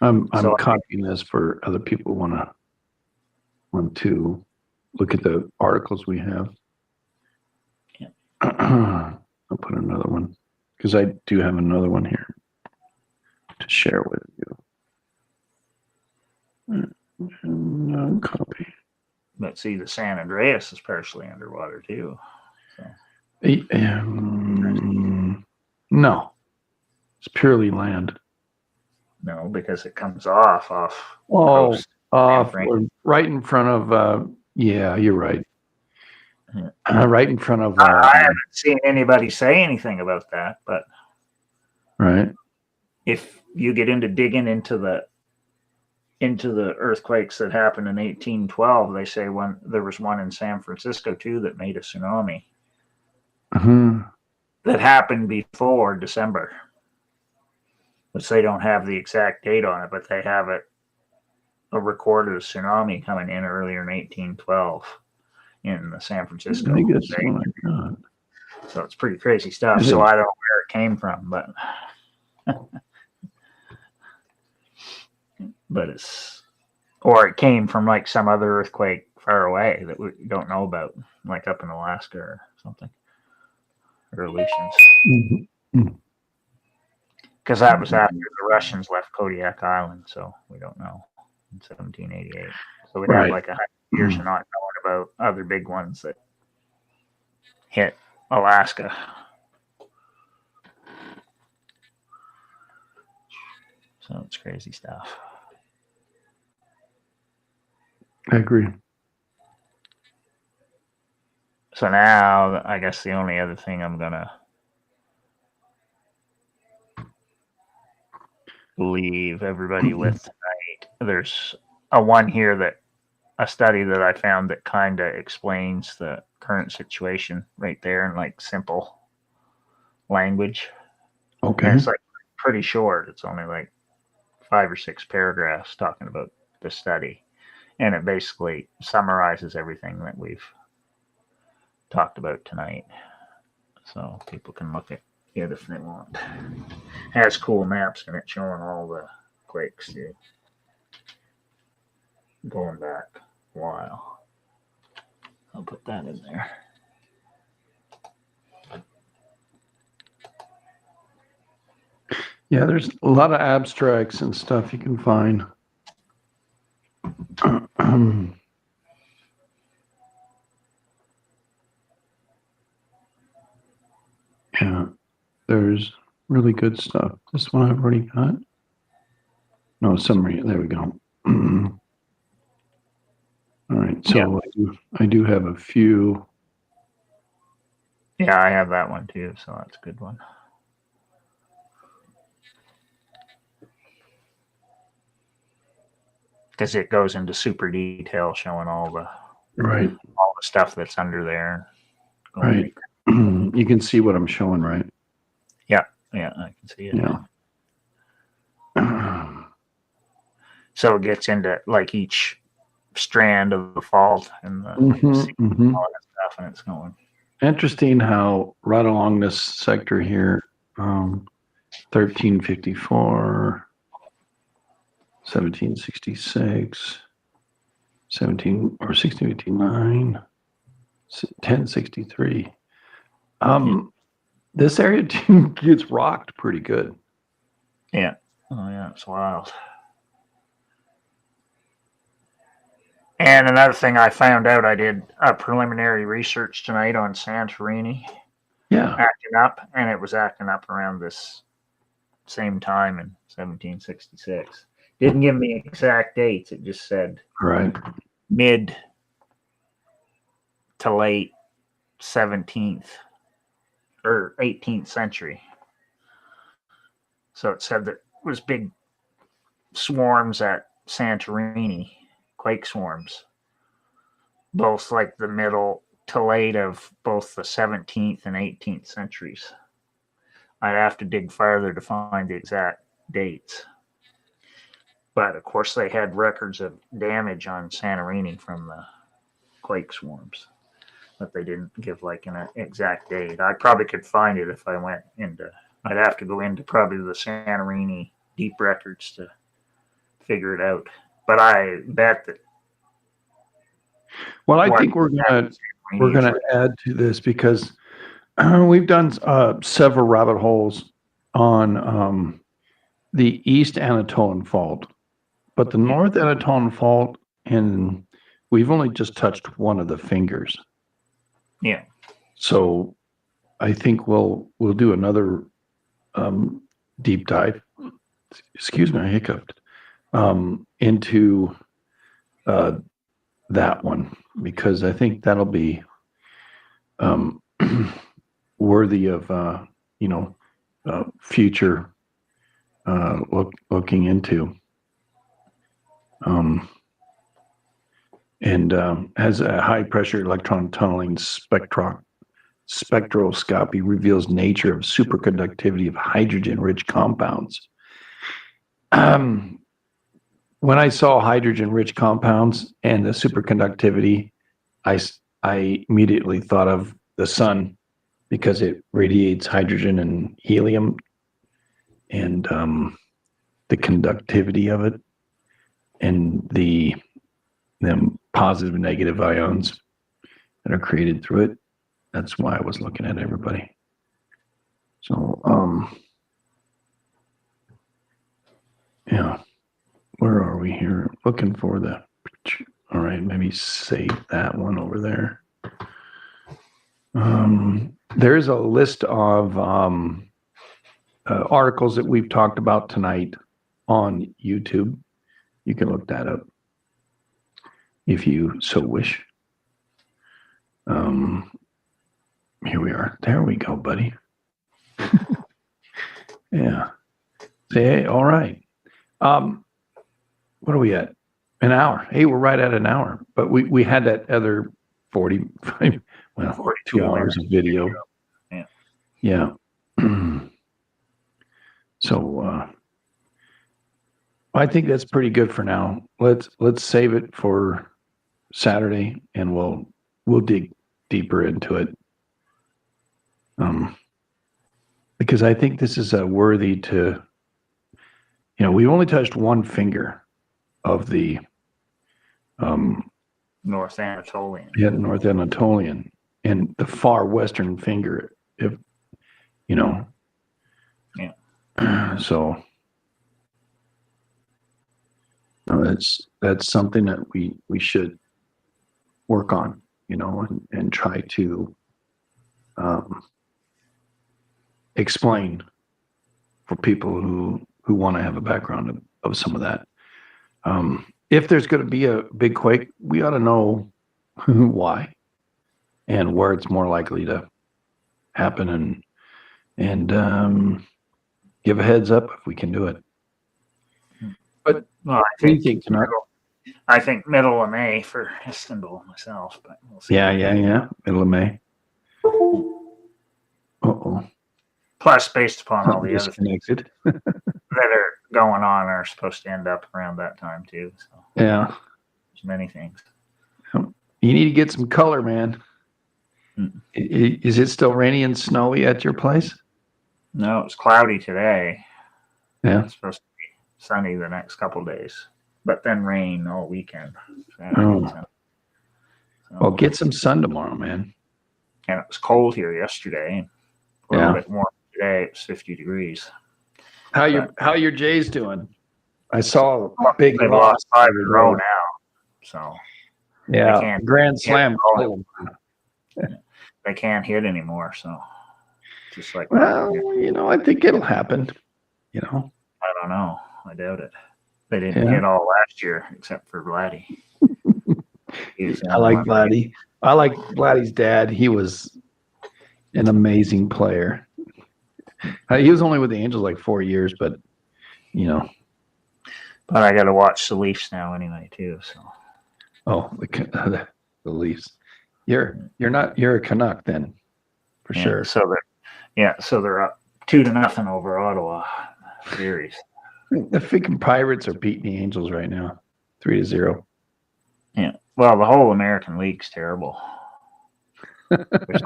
I'm copying this for other people want to look at the articles we have. Yeah. I'll put another one, because I do have another one here to share with you. Copy. But see, the San Andreas is partially underwater too. So. No, it's purely land. No, because it comes off. Oh, right in front of. Yeah, you're right. Yeah. Right in front of. I haven't seen anybody say anything about that, but right. If you get into digging into the earthquakes that happened in 1812, they say there was one in San Francisco too that made a tsunami. That happened before December. Which they don't have the exact date on it, but they have a recorded tsunami coming in earlier in 1812 in the San Francisco. So it's pretty crazy stuff. So I don't know where it came from, but it came from like some other earthquake far away that we don't know about, like up in Alaska or something, or Aleutians. Mhm. Because that was after the Russians left Kodiak Island, so we don't know, in 1788. So we'd have Right. like 100 years of not knowing about other big ones that hit Alaska. So it's crazy stuff. I agree. So now, I guess the only other thing I'm going to leave everybody with tonight, there's a study that I found that kind of explains the current situation right there in like simple language. Okay. And it's like pretty short. It's only like 5 or 6 paragraphs talking about the study. And it basically summarizes everything that we've talked about tonight. So people can look at it if they want. It has cool maps in it showing all the quakes too, going back a while. I'll put that in there. Yeah, there's a lot of abstracts and stuff you can find. Yeah, there's really good stuff. This one I've already got. No, summary. There we go. All right, so Yeah. I do have a few. Yeah, I have that one too, so that's a good one. Because it goes into super detail, showing all the stuff that's under there. Right. You can see what I'm showing, right? Yeah, I can see it. Yeah. So it gets into like each strand of the fault and the all that stuff, and it's going. Interesting how right along this sector here, 1354, 1766, 1689, 1063. This area gets rocked pretty good. Yeah. Oh yeah, it's wild. And another thing I found out, I did a preliminary research tonight on Santorini. Yeah. Acting up, and it was acting up around this same time in 1766. Didn't give me exact dates. It just said mid to late 17th or 18th century. So it said that it was big swarms at Santorini, quake swarms, both like the middle to late of both the 17th and 18th centuries. I'd have to dig farther to find the exact dates. But of course, they had records of damage on Santorini from the quake swarms, but they didn't give like an exact date. I probably could find it if I went into. I'd have to go into probably the Santorini deep records to figure it out. But I bet that. Well, I think we're gonna add to this because we've done several rabbit holes on the East Anatolian Fault, but the North Anatolian Fault, and we've only just touched one of the fingers. Yeah. So I think we'll do another deep dive. Excuse me, I hiccuped. Into that one, because I think that'll be worthy of future looking into. And has a high pressure electron tunneling spectroscopy reveals nature of superconductivity of hydrogen rich compounds. When I saw hydrogen rich compounds and the superconductivity, I immediately thought of the sun, because it radiates hydrogen and helium, and the conductivity of it, and the positive and negative ions that are created through it. That's why I was looking at everybody. So, yeah, where are we here? Looking for the, all right, maybe save that one over there. There's a list of articles that we've talked about tonight on YouTube. You can look that up if you so wish. Here we are. There we go, buddy. Yeah. Say, hey, all right. What are we at? An hour. Hey, we're right at an hour. But we had that other 45, well, 2 hours of video. Yeah. So I think that's pretty good for now. Let's save it for Saturday, and we'll dig deeper into it. Because I think this is worthy to, we only touched one finger of the North Anatolian. Yeah, North Anatolian, and the far western finger, if Yeah. So that's something that we should work on, and try to explain for people who want to have a background of some of that. If there's going to be a big quake, we ought to know why and where it's more likely to happen, and give a heads up if we can do it. But Well, I think middle of May for Istanbul myself, but we'll see. Yeah. Middle of May. Uh-oh. Plus, based upon all the other things Disconnected. that are going on are supposed to end up around that time too. So Yeah. there's many things. You need to get some color, man. Is it still rainy and snowy at your place? No, it's cloudy today. Yeah. It's supposed to be sunny the next couple days, but then rain all weekend. Oh. So, Well, get some sun tomorrow, man. and it was cold here yesterday. A little bit warm today. It's 50 degrees. How your Jays doing? I saw a big They've loss lost 5 in a row now. So yeah, grand slam. they can't hit anymore. So just like, Well, I think it'll happen. I don't know. I doubt it. They didn't hit all last year except for Vladdy. I like Vladdy. I like Vladdy's dad. He was an amazing player. He was only with the Angels like 4 years, but But I got to watch the Leafs now anyway too. So the Leafs. You're a Canuck then, for sure. So they're up 2-0 over Ottawa series. The freaking Pirates are beating the Angels right now, 3-0. Yeah. Well, the whole American League's terrible. There's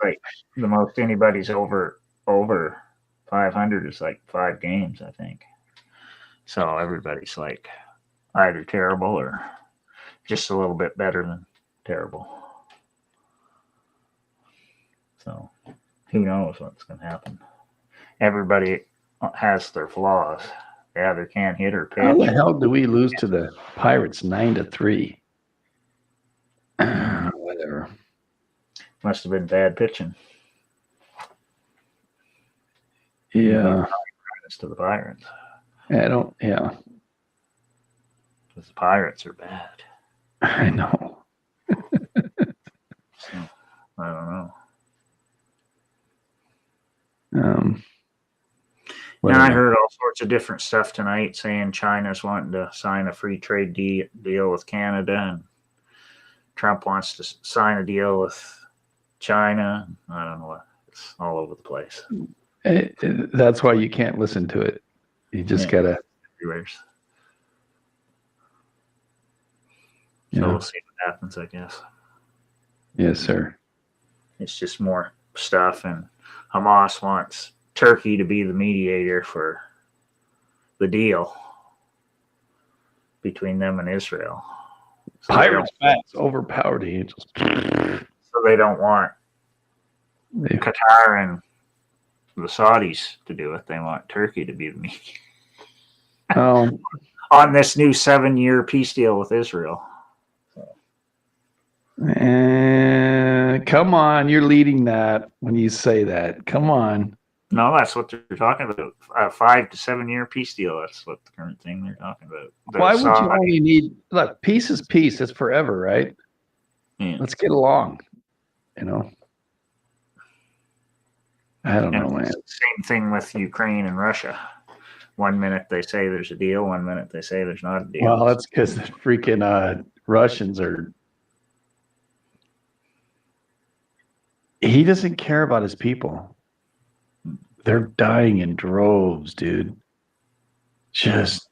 like the most anybody's over 500 is like 5 games, I think. So everybody's like either terrible or just a little bit better than terrible. So who knows what's going to happen? Everybody has their flaws. They either can't hit or pitch. How the hell do we lose to the Pirates 9-3? Whatever. Must have been bad pitching. Yeah. To the Pirates. Yeah. Because the Pirates are bad. I know. So, I don't know. And I heard all sorts of different stuff tonight saying China's wanting to sign a free trade deal with Canada, and Trump wants to sign a deal with China. I don't know what. It's all over the place. That's why you can't listen to it. You just gotta. So we'll see what happens, I guess. Yes, sir. It's just more stuff, and Hamas wants Turkey to be the mediator for the deal between them and Israel. So they Pirates bats overpowered the Angels. so they don't want They- Qatar and the Saudis to do it. They want Turkey to be the media Oh, on this new 7-year peace deal with Israel. come on, you're leading that when you say that. Come on. No, that's what they're talking about. A 5 to 7 year peace deal. That's what the current thing they're talking about. Why would you only need look? Peace is peace. It's forever, right? Yeah. Let's get along. You know. I don't know, man. Same thing with Ukraine and Russia. 1 minute they say there's a deal, 1 minute they say there's not a deal. Well, that's because the freaking Russians are. He doesn't care about his people. They're dying in droves, dude. Just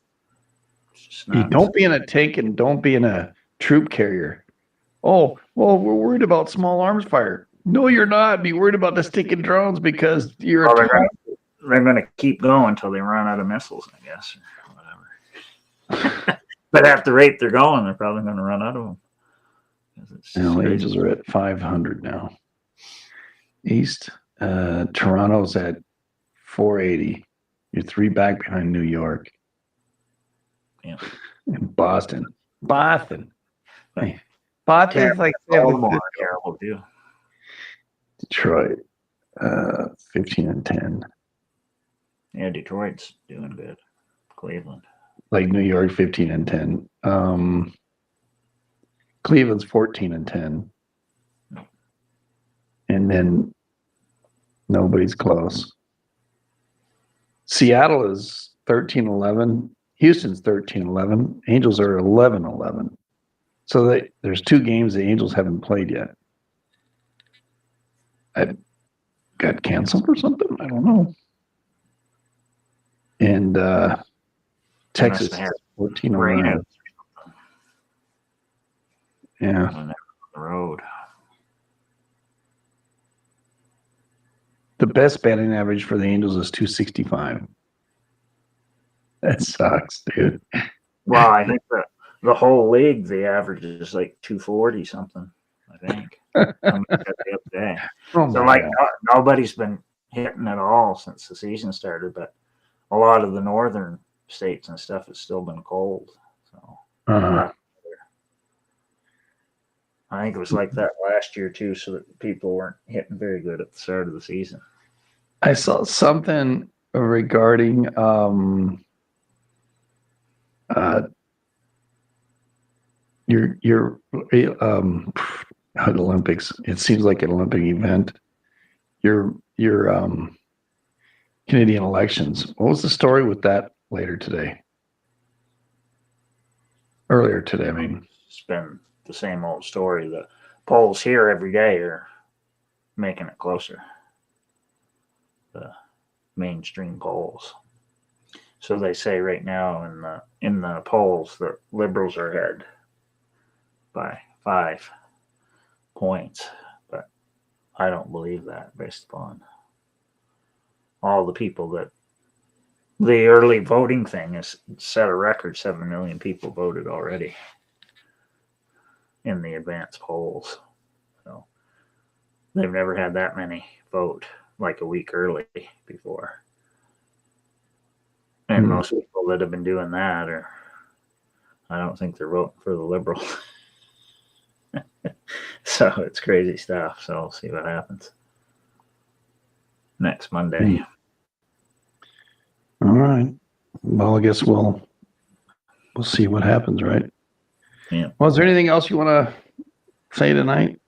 don't be in a tank and don't be in a troop carrier. Oh, well, we're worried about small arms fire. No, you're not. Be worried about the stinking drones because you're well, they're going to keep going until they run out of missiles, I guess, or whatever. But at the rate they're going, they're probably going to run out of them. Angels are at 500 now. East, Toronto's at 480. You're 3 back behind New York. Yeah. And Boston. Boston's like Baltimore, terrible too. Detroit, 15 and 10. Yeah, Detroit's doing good. Cleveland. Like New York, 15 and 10. Cleveland's 14 and 10. And then nobody's close. Seattle is 13-11. Houston's 13-11. Angels are 11-11. So there's 2 games the Angels haven't played yet. I got canceled or something? I don't know. And Texas is 14-11. Yeah. On the road. The best batting average for the Angels is 265. That sucks, dude. Well, I think the whole league, the average is like 240 something, I think. I mean, the other day. Oh So, like, nobody's been hitting at all since the season started, but a lot of the northern states and stuff has still been cold. So, I think it was like that last year, too, so that people weren't hitting very good at the start of the season. I saw something regarding your Olympics. It seems like an Olympic event. Your Canadian elections. What was the story with that earlier today? I mean, It's been the same old story. The polls here every day are making it closer. The mainstream polls. So they say right now in the polls the Liberals are ahead by 5 points, but I don't believe that based upon all the people that the early voting thing has set a record. 7 million people voted already in the advanced polls. So they've never had that many vote like a week early before. And most people that have been doing that I don't think they're voting for the Liberals. So it's crazy stuff. So we'll see what happens next Monday. All right. Well, I guess we'll see what happens, right? Yeah. Well, is there anything else you want to say tonight?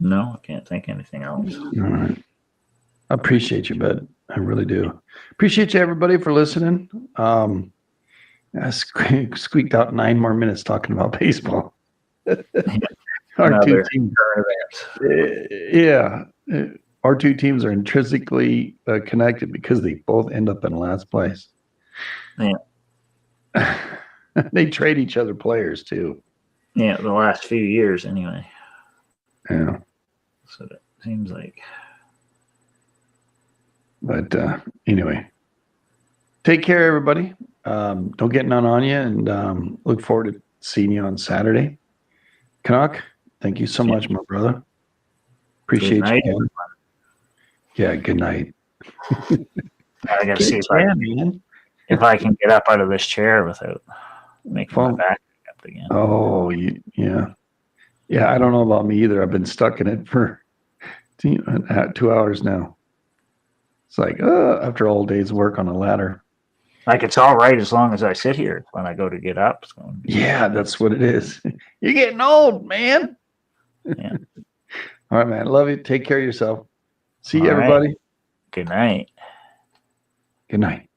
No, I can't think of anything else. All right. I appreciate you, bud. I really do. Appreciate you, everybody, for listening. I squeaked out 9 more minutes talking about baseball. Our 2 teams, our 2 teams are intrinsically connected because they both end up in last place. Yeah. They trade each other players too. Yeah, the last few years anyway. Yeah. So it seems like. But anyway, take care, everybody. Don't get none on you, and look forward to seeing you on Saturday. Canuck, thank you so much, my brother. Appreciate Good night, you. Man. Yeah, good night. I gotta see if I can get up out of this chair without making my back up again. Oh, yeah. I don't know about me either. I've been stuck in it for 2 hours now. It's like after all day's work on a ladder. Like it's all right as long as I sit here. When I go to get up, it's going to be that's what it is. You're getting old, man. Yeah. All right, man. Love you. Take care of yourself. See you, All right. everybody. Good night. Good night.